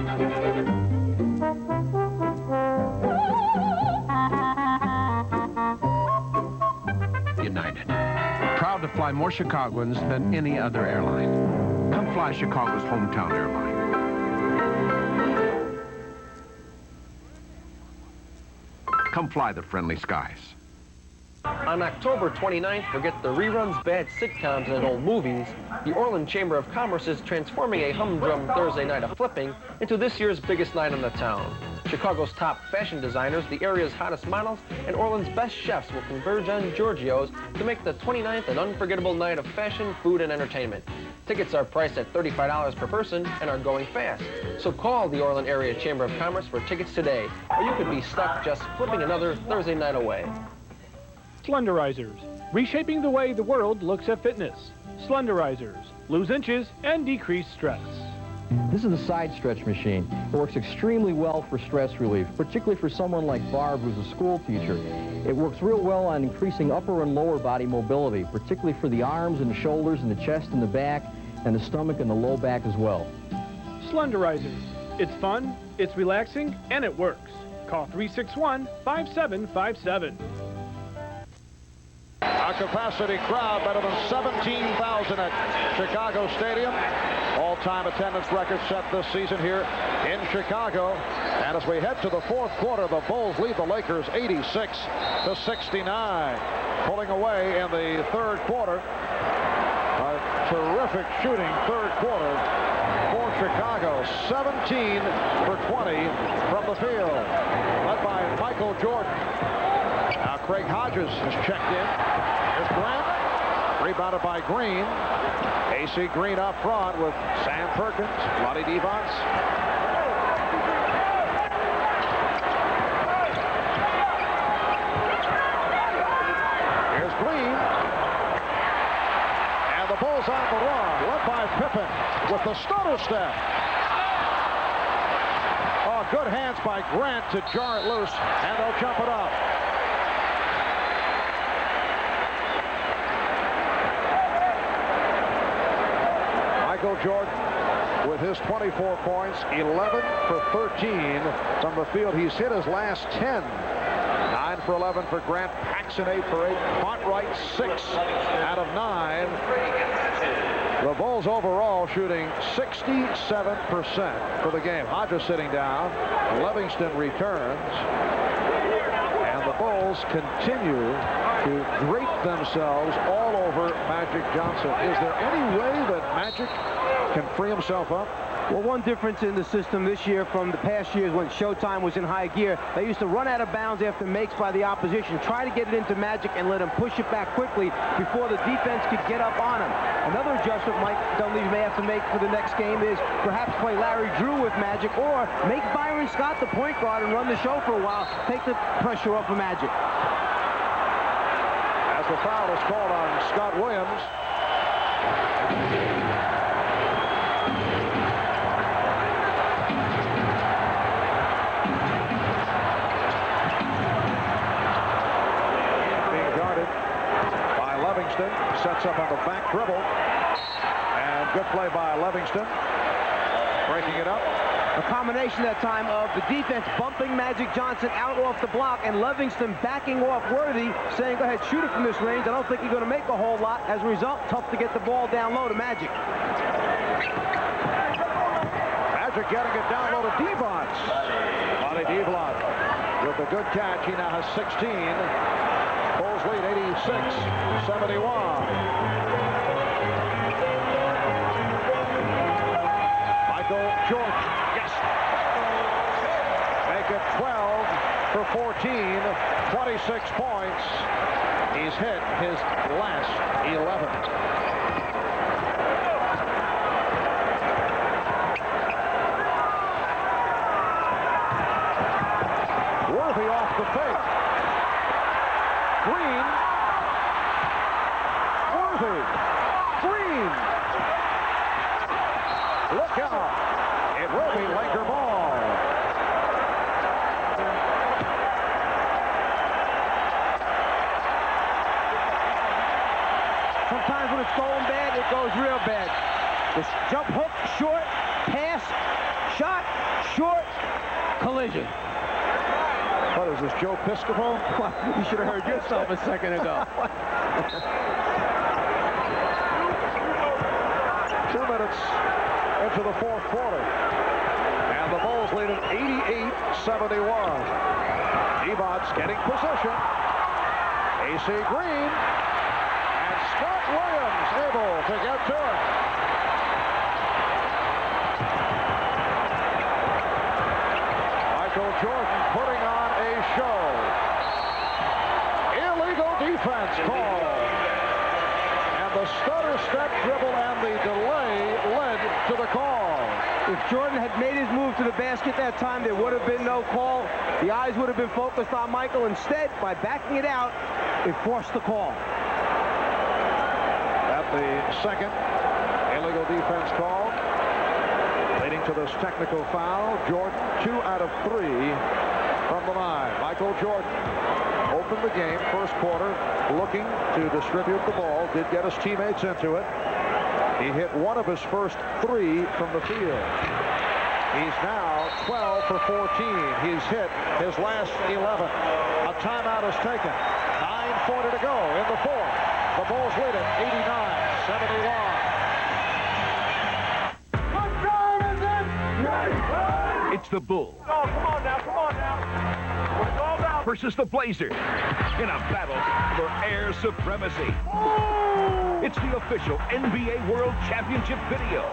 X: United. Proud to fly more Chicagoans than any other airline. Come fly Chicago's hometown airline. Come fly the friendly skies.
N: On October 29th, forget the reruns, bad sitcoms, and old movies. The Orland Chamber of Commerce is transforming a humdrum Thursday night of flipping into this year's biggest night in the town. Chicago's top fashion designers, the area's hottest models, and Orland's best chefs will converge on Giorgio's to make the 29th an unforgettable night of fashion, food, and entertainment. Tickets are priced at $35 per person and are going fast. So call the Orland Area Chamber of Commerce for tickets today, or you could be stuck just flipping another Thursday night away.
D: Slenderizers, reshaping the way the world looks at fitness. Slenderizers, lose inches and decrease stress.
O: This is a side stretch machine. It works extremely well for stress relief, particularly for someone like Barb, who's a school teacher. It works real well on increasing upper and lower body mobility, particularly for the arms and the shoulders and the chest and the back and the stomach and the low back as well.
D: Slenderizers,
C: It's fun, it's relaxing, and it works. Call 361-5757.
A: Our capacity crowd better than 17,000 at Chicago Stadium. All-time attendance record set this season here in Chicago. And as we head to the fourth quarter, the Bulls lead the Lakers 86-69. Pulling away in the third quarter. A terrific shooting third quarter for Chicago. 17 for 20 from the field. Led by Michael Jordan. Now Craig Hodges is checked in. Here's Grant. Rebounded by Green. AC Green up front with Sam Perkins, Lonnie Devons. Here's Green. And the Bulls on the run, led by Pippen with the stutter step. Oh, good hands by Grant to jar it loose, and they'll jump it up. Michael Jordan with his 24 points, 11 for 13 from the field. He's hit his last 10. 9 for 11 for Grant. Paxson 8 for 8. Fontright 6 out of 9. The Bulls overall shooting 67% for the game. Hodges sitting down. Livingston returns. And the Bulls continue to drape themselves all over Magic Johnson. Is there any way that Magic can free himself up?
B: Well, one difference in the system this year from the past years when Showtime was in high gear, they used to run out of bounds after makes by the opposition, try to get it into Magic and let him push it back quickly before the defense could get up on him. Another adjustment Mike Dunleavy may have to make for the next game is perhaps play Larry Drew with Magic or make Byron Scott the point guard and run the show for a while, take the pressure off of Magic.
A: As the foul is called on Scott Williams. Livingston sets up on the back dribble, and good play by Livingston, breaking it up.
B: A combination that time of the defense bumping Magic Johnson out off the block and Livingston backing off Worthy, saying, go ahead, shoot it from this range. I don't think you're going to make a whole lot. As a result, tough to get the ball down low to Magic.
A: Magic getting it down low to Devons. Lonnie Devons with a good catch. He now has 16. Bulls lead 86-71. Michael Jordan, yes. Make it 12 for 14, 26 points. He's hit his last 11. Worthy off the fake. Green. Worthy. Green. Look out. It will be Laker ball.
B: Sometimes when it's going bad, it goes real bad. This jump hook, short, pass, shot, short, collision.
A: What is this, Joe Piscopo?
B: You should have heard yourself a second ago.
A: 2 minutes into the fourth quarter. And the Bulls lead at 88-71. Devons getting position. AC Green. And Scott Williams able to get to it. Michael Jordan putting on a show. Illegal defense call. And the stutter step dribble and the delay led to the call.
B: If Jordan had made his move to the basket that time, there would have been no call. The eyes would have been focused on Michael. Instead, by backing it out, it forced the call.
A: At the second illegal defense call, leading to this technical foul. Jordan 2 out of 3 from the line. Michael Jordan opened the game first quarter looking to distribute the ball, did get his teammates into it. He hit one of his first 3 from the field. He's now 12 for 14. He's hit his last 11. A timeout is taken. 9:40 to go in the fourth. The Bulls lead it 89-71.
Q: It's the Bulls.
T: Oh, come on now. It's all down.
Q: Versus the Blazers in a battle for air supremacy. It's the official NBA World Championship video.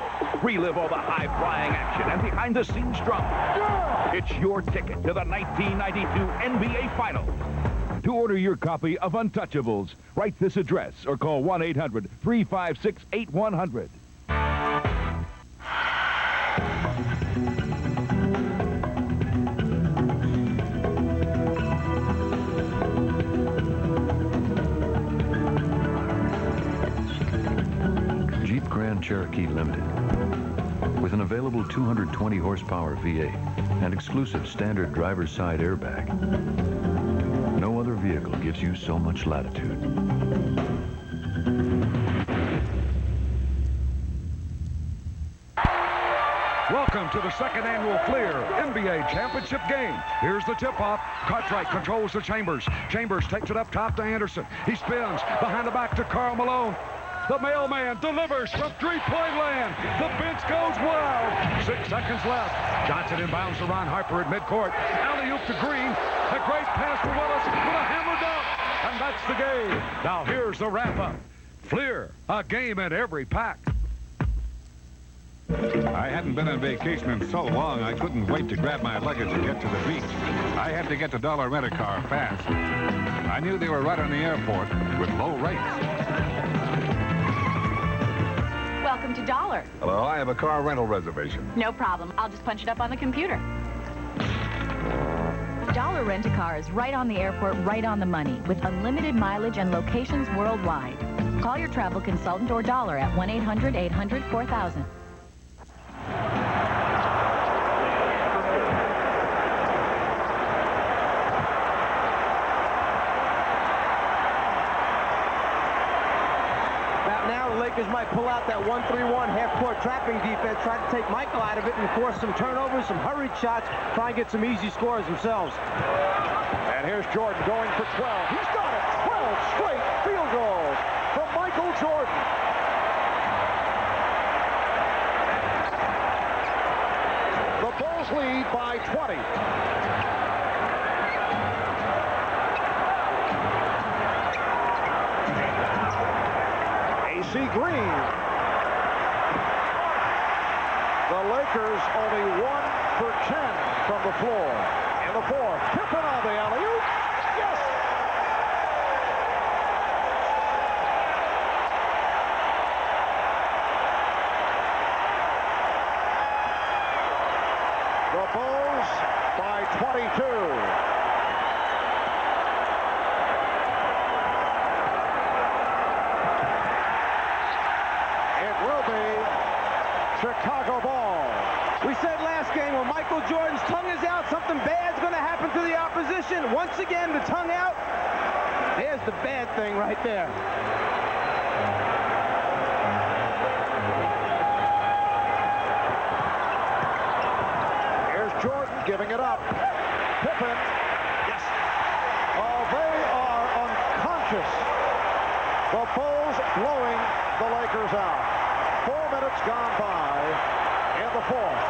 Q: Relive all the high-flying action and behind-the-scenes drama. It's your ticket to the 1992 NBA Finals. To order your copy of Untouchables, write this address or call 1-800-356-8100.
G: Jeep Grand Cherokee Limited. With an available 220 horsepower V8 and exclusive standard driver's side airbag, no other vehicle gives you so much latitude.
P: Welcome to the second annual Fleer NBA Championship game. Here's the tip-off. Cartwright controls the Chambers. Chambers takes it up top to Anderson. He spins behind the back to Karl Malone. The mailman delivers from three-point land. The bench goes wild. 6 seconds left. Johnson inbounds to Ron Harper at midcourt. Alley-oop to Green. A great pass to Willis with a hammer dunk. And that's the game. Now here's the wrap-up. Fleer, a game in every pack.
R: I hadn't been on vacation in so long, I couldn't wait to grab my luggage and get to the beach. I had to get to Dollar Rent-A-Car fast. I knew they were right on the airport with low rates.
S: Welcome to Dollar.
R: Hello, I have a car rental reservation.
S: No problem. I'll just punch it up on the computer. Dollar Rent-A-Car is right on the airport, right on the money, with unlimited mileage and locations worldwide. Call your travel consultant or Dollar at 1-800-800-4000.
B: Lakers might pull out that 1-3-1 half-court trapping defense, try to take Michael out of it and force some turnovers, some hurried shots, try and get some easy scores themselves.
A: And here's Jordan going for 12. He's got it. 12 straight field goals from Michael Jordan. The Bulls lead by 20. AC Green. The Lakers only 1 for 10 from the floor. In the fourth, Pippen on the alley-oop. Yes! The Bulls by 22. Chicago ball.
B: We said last game when Michael Jordan's tongue is out, something bad's going to happen to the opposition. Once again, the tongue out. There's the bad thing right there.
A: Here's Jordan giving it up. Pippen. Yes. Oh, they are unconscious. The Bulls blowing the Lakers out. 4 minutes gone by in the fourth.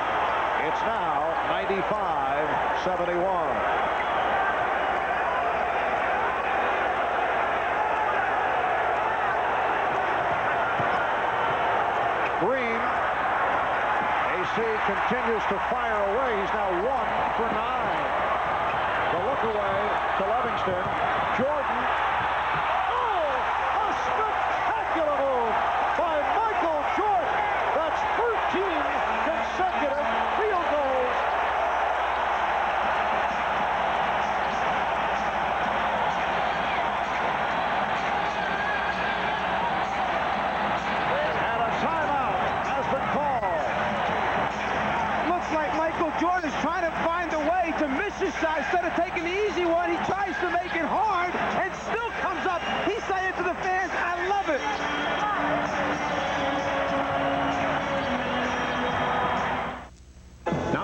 A: It's now 95-71. Green. AC continues to fire away. He's now 1 for 9. The look away to Livingston. Jordan. Oh, a spectacular move by Michael Jordan. That's 13 consecutive field goals. And a timeout has been called.
B: Looks like Michael Jordan's trying to find a way to miss his shot. Instead of taking the easy one, he tries to make it hard and still comes up. He's saying to the fans, I love it.
A: Now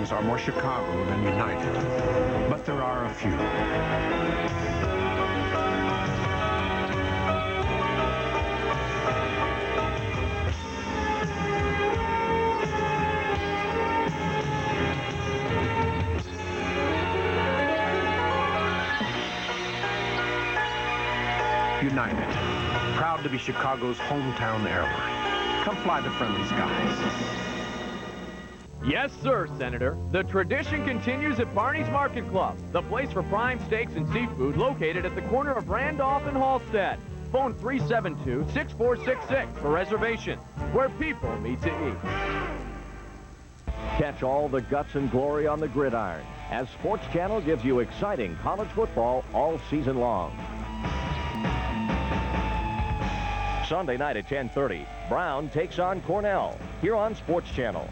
X: fans are more Chicago than United, but there are a few. United, proud to be Chicago's hometown airline. Come fly the friendly skies.
E: Yes, sir, Senator. The tradition continues at Barney's Market Club, the place for prime steaks and seafood located at the corner of Randolph and Halstead. Phone 372-6466 for reservations, where people meet to eat.
J: Catch all the guts and glory on the gridiron as Sports Channel gives you exciting college football all season long. Sunday night at 10:30, Brown takes on Cornell here on Sports Channel.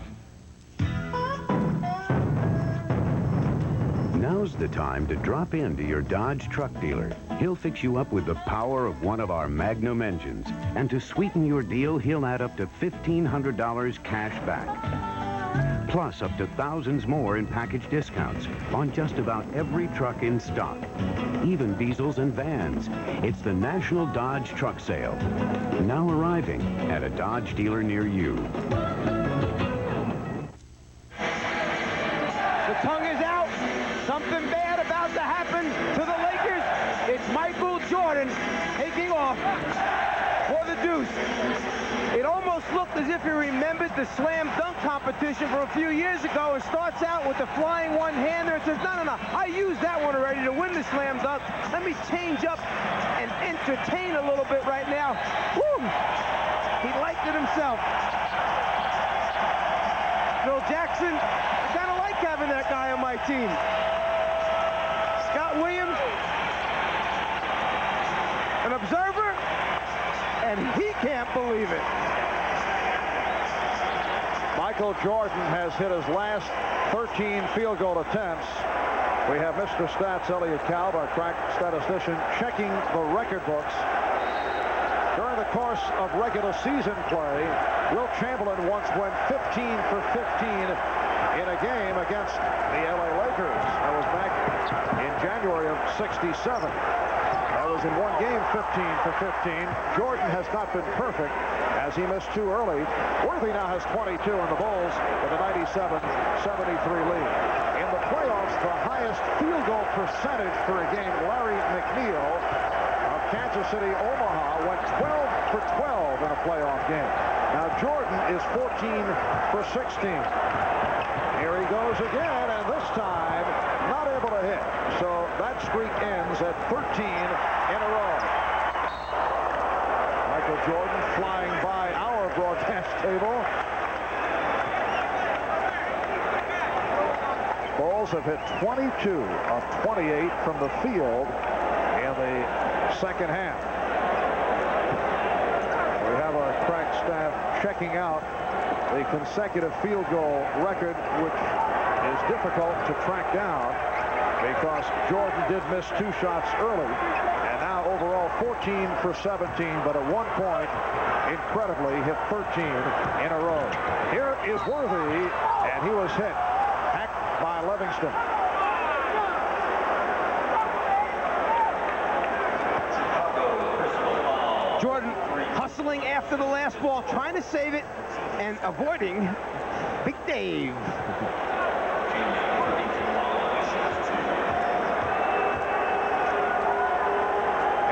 F: Now's the time to drop into your Dodge truck dealer. He'll fix you up with the power of one of our Magnum engines. And to sweeten your deal, he'll add up to $1,500 cash back. Plus up to thousands more in package discounts on just about every truck in stock, even diesels and vans. It's the National Dodge Truck Sale, now arriving at a Dodge dealer near you.
B: The tongue is out. Something bad about to happen to the Lakers. It's Michael Jordan taking off for the deuce. It almost looked as if he remembered the slam dunk competition from a few years ago and starts out with the flying one-hander and says, no, I used that one already to win the slam dunk. Let me change up and entertain a little bit right now. Woo! He liked it himself. Phil Jackson, I kind of like having that guy on my team. Scott Williams, an observer, and he can't believe it.
A: Michael Jordan has hit his last 13 field goal attempts. We have Mr. Stats, Elliot Kalb, our crack statistician, checking the record books. During the course of regular season play, Wilt Chamberlain once went 15 for 15 in a game against the LA Lakers. That was back in January of '67. That was in one game, 15 for 15. Jordan has not been perfect as he missed two early. Worthy now has 22 in the Bulls with a 97-73 lead. In the playoffs, the highest field goal percentage for a game, Larry McNeil of Kansas City, Omaha, went 12 for 12 in a playoff game. Now Jordan is 14 for 16. Here he goes again, and this time not able to hit. So that streak ends at 13 in a row. Michael Jordan flying by our broadcast table. Bulls have hit 22 of 28 from the field in the second half. We have our crack staff checking out the consecutive field goal record, which is difficult to track down because Jordan did miss two shots early, and now overall 14 for 17, but at one point, incredibly, hit 13 in a row. Here is Worthy, and he was hit, hacked by Livingston.
B: Jordan hustling after the last ball, trying to save it and avoiding Big Dave.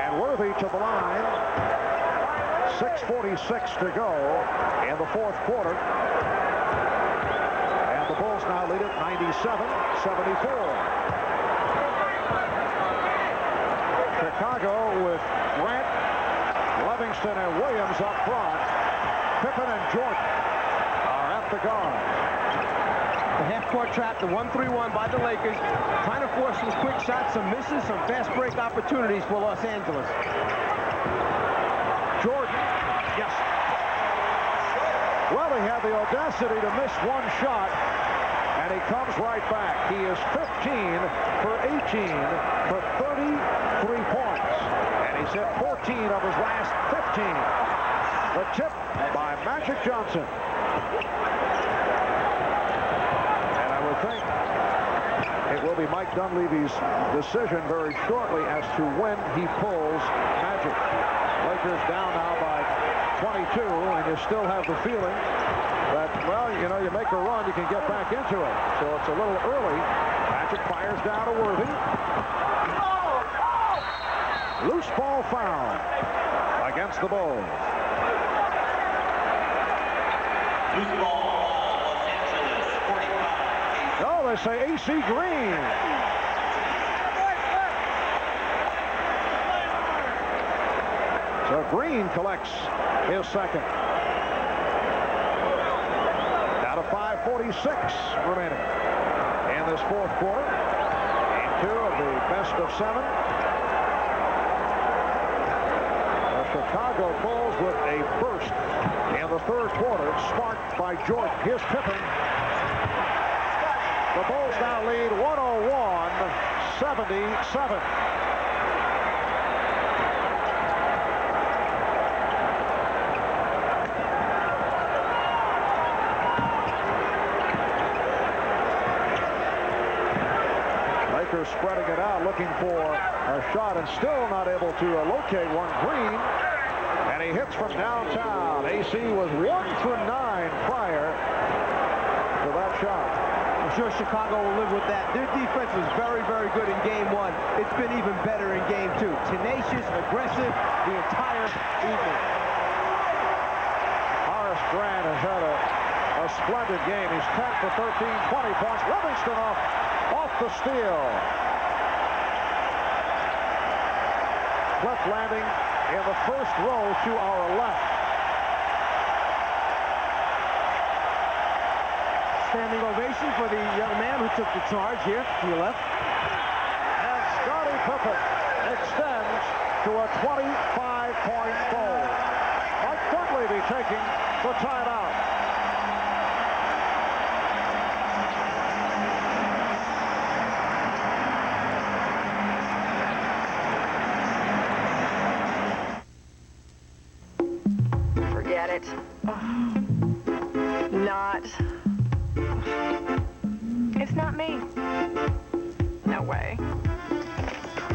A: And Worthy to the line. 6:46 to go in the fourth quarter. And the Bulls now lead it 97-74. Chicago with Grant, Livingston, and Williams up front. Pippen and Jordan are at the guard.
B: The half-court trap, the 1-3-1 by the Lakers, trying to force some quick shots, some misses, some fast break opportunities for Los Angeles.
A: Jordan, yes. Well, he had the audacity to miss one shot, and he comes right back. He is 15 for 18 for 33 points, and he's hit 14 of his last 15. The tip by Magic Johnson. And I would think it will be Mike Dunleavy's decision very shortly as to when he pulls Magic. Lakers down now by 22, and you still have the feeling that, well, you know, you make a run, you can get back into it. So it's a little early. Magic fires down to Worthy. Loose ball foul against the Bulls.
I: Loose ball, Los Angeles, 45.
A: Oh, they say AC Green. So Green collects his second. Down to 5:46 remaining in this fourth quarter. Game 2 of the best of 7. The Chicago Bulls with a burst in the third quarter, sparked by Jordan. Here's Pippen. The Bulls now lead 101-77. Lakers spreading it out, looking for a shot, and still not able to locate one. Green, and he hits from downtown. AC was 1 for 9 prior to that shot.
B: I'm sure Chicago will live with that. Their defense was very, very good in Game 1. It's been even better in Game 2. Tenacious, aggressive, the entire evening.
A: Horace Grant has had a splendid game. He's 10 for 13, 20 points. Livingston off the steal. Cliff landing in the first row to our left.
B: Standing ovation for the young man who took the charge here to your left.
A: And Scottie Pippen extends to a 25-point goal. Mike Dunleavy taking the timeout.
U: Forget it. Not. It's not me. No way.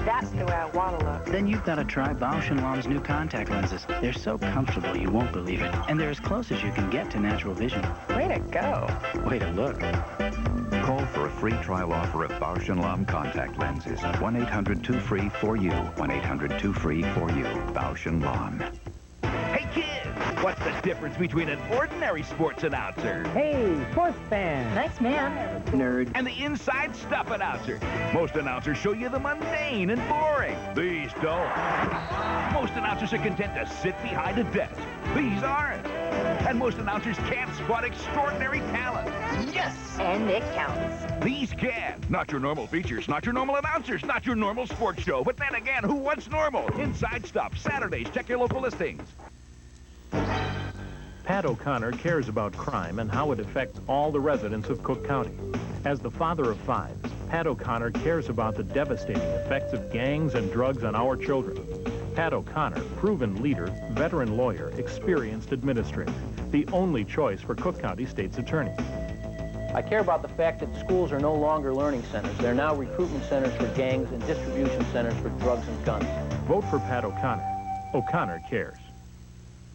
U: That's the way I want to look.
V: Then you've got to try Bausch & Lomb's new contact lenses. They're so comfortable you won't believe it. And they're as close as you can get to natural vision.
U: Way to go.
V: Way to look.
G: Call for a free trial offer of Bausch & Lomb contact lenses. 1-800-2FREE-4U. 1-800-2FREE-4U. Bausch & Lomb.
Q: Hey, kids! What's the difference between an ordinary sports announcer?
W: Hey, sports fan.
U: Nice man.
V: Nerd.
Q: And the inside stuff announcer. Most announcers show you the mundane and boring. These don't. Most announcers are content to sit behind a desk. These aren't. And most announcers can't spot extraordinary talent.
U: Yes! And it counts.
Q: These can. Not your normal features, not your normal announcers, not your normal sports show. But then again, who wants normal? Inside Stuff, Saturdays. Check your local listings.
Y: Pat O'Connor cares about crime and how it affects all the residents of Cook County. As the father of 5, Pat O'Connor cares about the devastating effects of gangs and drugs on our children. Pat O'Connor, proven leader, veteran lawyer, experienced administrator, the only choice for Cook County State's Attorney.
O: I care about the fact that schools are no longer learning centers. They're now recruitment centers for gangs and distribution centers for drugs and guns.
Y: Vote for Pat O'Connor. O'Connor cares.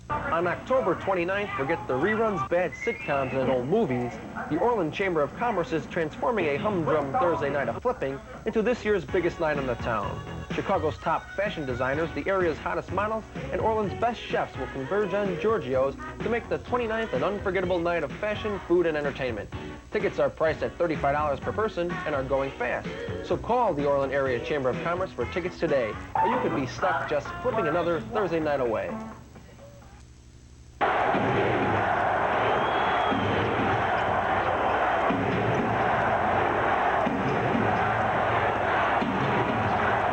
N: On October 29th, forget the reruns, bad sitcoms, and old movies. The Orland Chamber of Commerce is transforming a humdrum Thursday night of flipping into this year's biggest night in the town. Chicago's top fashion designers, the area's hottest models, and Orland's best chefs will converge on Giorgio's to make the 29th an unforgettable night of fashion, food, and entertainment. Tickets are priced at $35 per person and are going fast. So call the Orland Area Chamber of Commerce for tickets today, or you could be stuck just flipping another Thursday night away.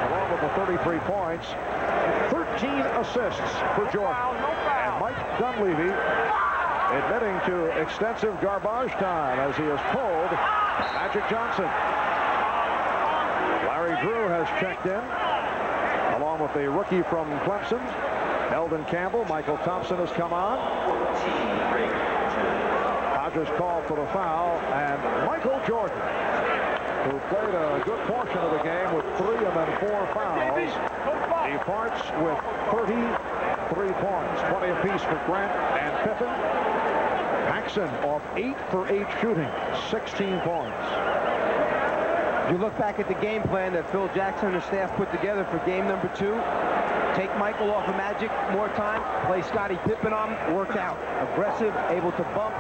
A: Along with the 33 points, 13 assists for Jordan. And Mike Dunleavy admitting to extensive garbage time as he has pulled Magic Johnson. Larry Drew has checked in, along with the rookie from Clemson, Eldon Campbell. Michael Thompson has come on. Hodges called for the foul, and Michael Jordan, who played a good portion of the game with 3 and then 4 fouls, departs with 33 points, 20 apiece for Grant and Pippen. Paxson off 8 for 8 shooting, 16 points.
B: You look back at the game plan that Phil Jackson and the staff put together for game number 2. Take Michael off of Magic more time, play Scottie Pippen on, worked out. Aggressive, able to bump,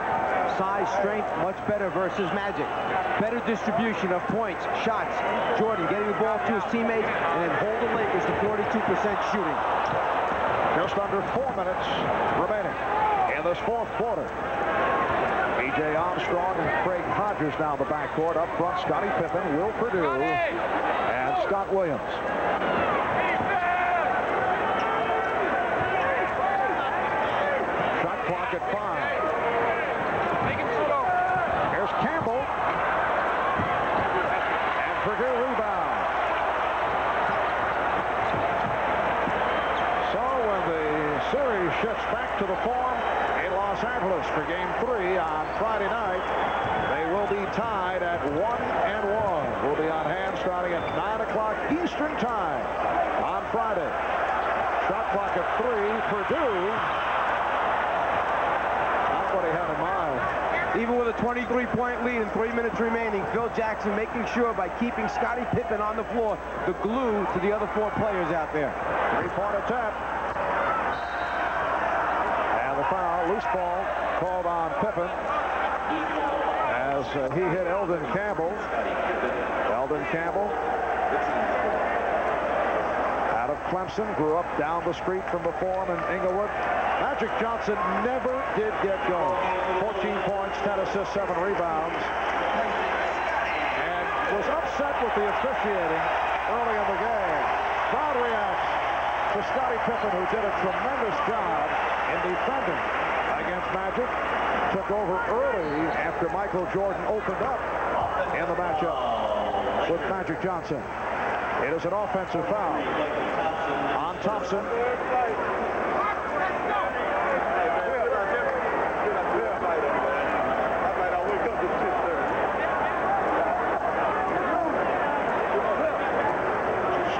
B: size, strength, much better versus Magic. Better distribution of points, shots. Jordan getting the ball to his teammates and then hold the Lakers to 42% shooting.
A: Just under 4 minutes remaining in this fourth quarter. B.J. Armstrong and Craig Hodges down the backcourt. Up front, Scottie Pippen, Will Perdue, and Scott Williams. Shot clock at 5. Here's Campbell. And Perdue rebound. So when the series shifts back to the form in Los Angeles for game 3 on Friday night, they will be tied at 1-1. We'll be on hand starting at 9 o'clock Eastern time on Friday. Shot clock at 3. Perdue, not what he had in mind.
B: Even with a 23-point lead and 3 minutes remaining, Phil Jackson making sure by keeping Scottie Pippen on the floor, the glue to the other 4 players out there.
A: 3-point attempt. And the foul, loose ball, called on Pippen as he hit Eldon Campbell. Eldon Campbell, out of Clemson, grew up down the street from the Forum in Inglewood. Magic Johnson never did get going. 14 points, 10 assists, 7 rebounds. And was upset with the officiating early in the game. Crowd reacts to Scottie Pippen, who did a tremendous job in defending against Magic. Took over early after Michael Jordan opened up in the matchup with Magic Johnson. It is an offensive foul on Thompson.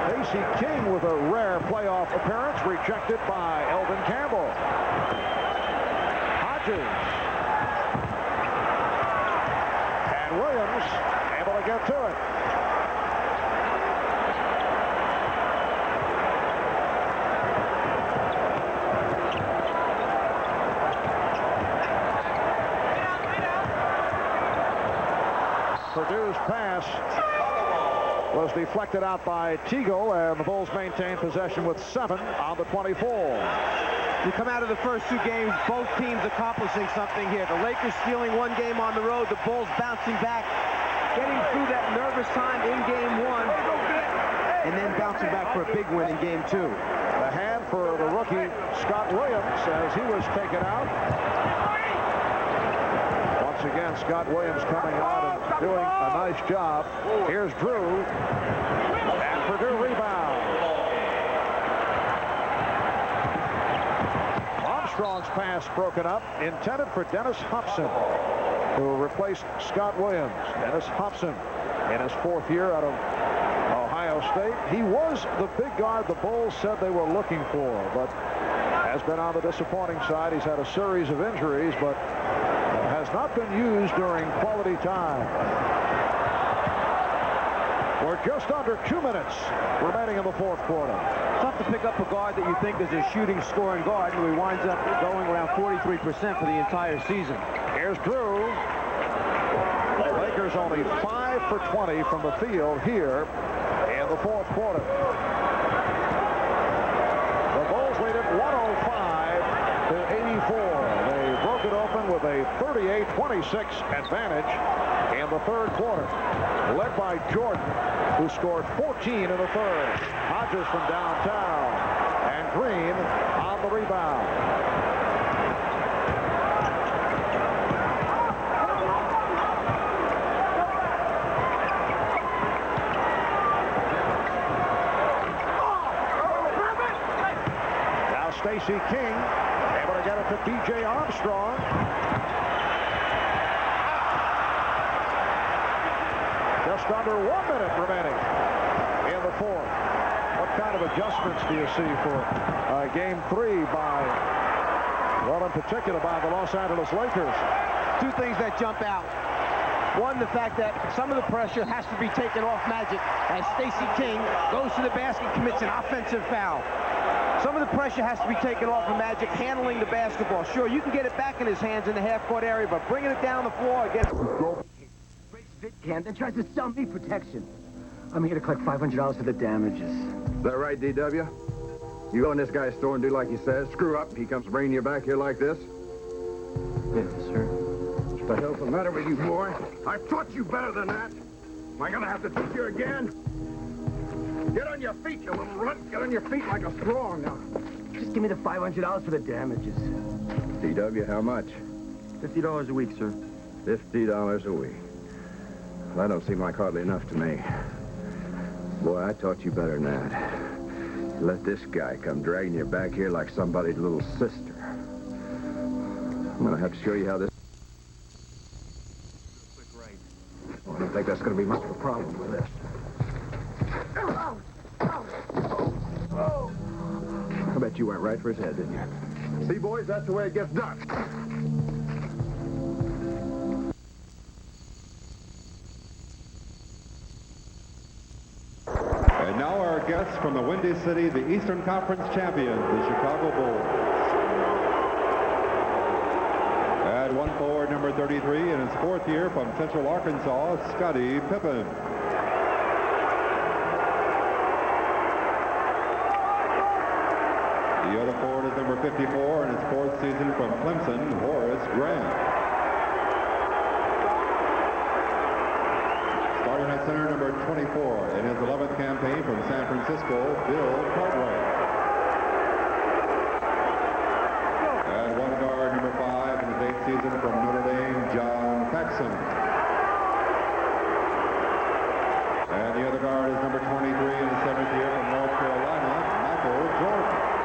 A: Stacey King with a rare playoff appearance, rejected by Eldon Campbell. Hodges. And Williams able to get to it. Perdue's pass was deflected out by Teagle, and the Bulls maintain possession with 7 on the 24.
B: You come out of the first 2 games, both teams accomplishing something here. The Lakers stealing 1 game on the road, the Bulls bouncing back, getting through that nervous time in game 1, and then bouncing back for a big win in game 2.
A: The hand for the rookie Scott Williams as he was taken out. Once again, Scott Williams coming out and doing a nice job. Here's Drew, and Perdue rebound. Armstrong's pass broken up, intended for Dennis Hobson, who replaced Scott Williams. Dennis Hobson in his 4th year out of Ohio State. He was the big guard the Bulls said they were looking for, but has been on the disappointing side. He's had a series of injuries, but has not been used during quality time. We're just under 2 minutes remaining in the fourth quarter.
B: Tough to pick up a guard that you think is a shooting, scoring guard, and he winds up going around 43% for the entire season.
A: Here's Drew. The Lakers only 5 for 20 from the field here in the fourth quarter. The Bulls lead it 105 to 84. They broke it open with a 38-26 advantage in the third quarter, led by Jordan, who scored 14 in the third. Hodges from downtown, and Green on the rebound. Now Stacey King able to get it to B.J. Armstrong. just under 1 minute remaining in the fourth. What kind of adjustments do you see for Game 3 by, well, in particular by the Los Angeles Lakers?
B: Two things that jump out. One, the fact that some of the pressure has to be taken off Magic as Stacey King goes to the basket, commits an offensive foul. Some of the pressure has to be taken off of Magic handling the basketball. Sure, you can get it back in his hands in the half-court area, but bringing it down the floor against...
D: Can then tries to sell me protection. I'm here to collect $500 for the damages.
H: Is that right, DW? You go in this guy's store and do like he says, screw up, he comes bringing you back here like this?
D: Yes, sir.
H: What the hell's the matter with you, boy? I taught you better than that. Am I gonna have to teach you again? Get on your feet, you little runt. Get on your feet like a strong now.
D: Just give me the $500 for the damages.
H: DW, how much?
D: $50 a week, sir.
H: $50 a week. Well, that don't seem like hardly enough to me. Boy, I taught you better than that. Let this guy come dragging you back here like somebody's little sister. I'm gonna have to show you how this... I don't think that's gonna be much of a problem with this. I bet you went right for his head, didn't you? See, boys, that's the way it gets done.
K: And now our guests from the Windy City, the Eastern Conference champions, the Chicago Bulls. At 1 forward, number 33, in his 4th year from Central Arkansas, Scottie Pippen. The other forward is number 54 in his 4th season from Clemson, Horace Grant. Starting at center, number 24 in his 11th campaign from San Francisco, Bill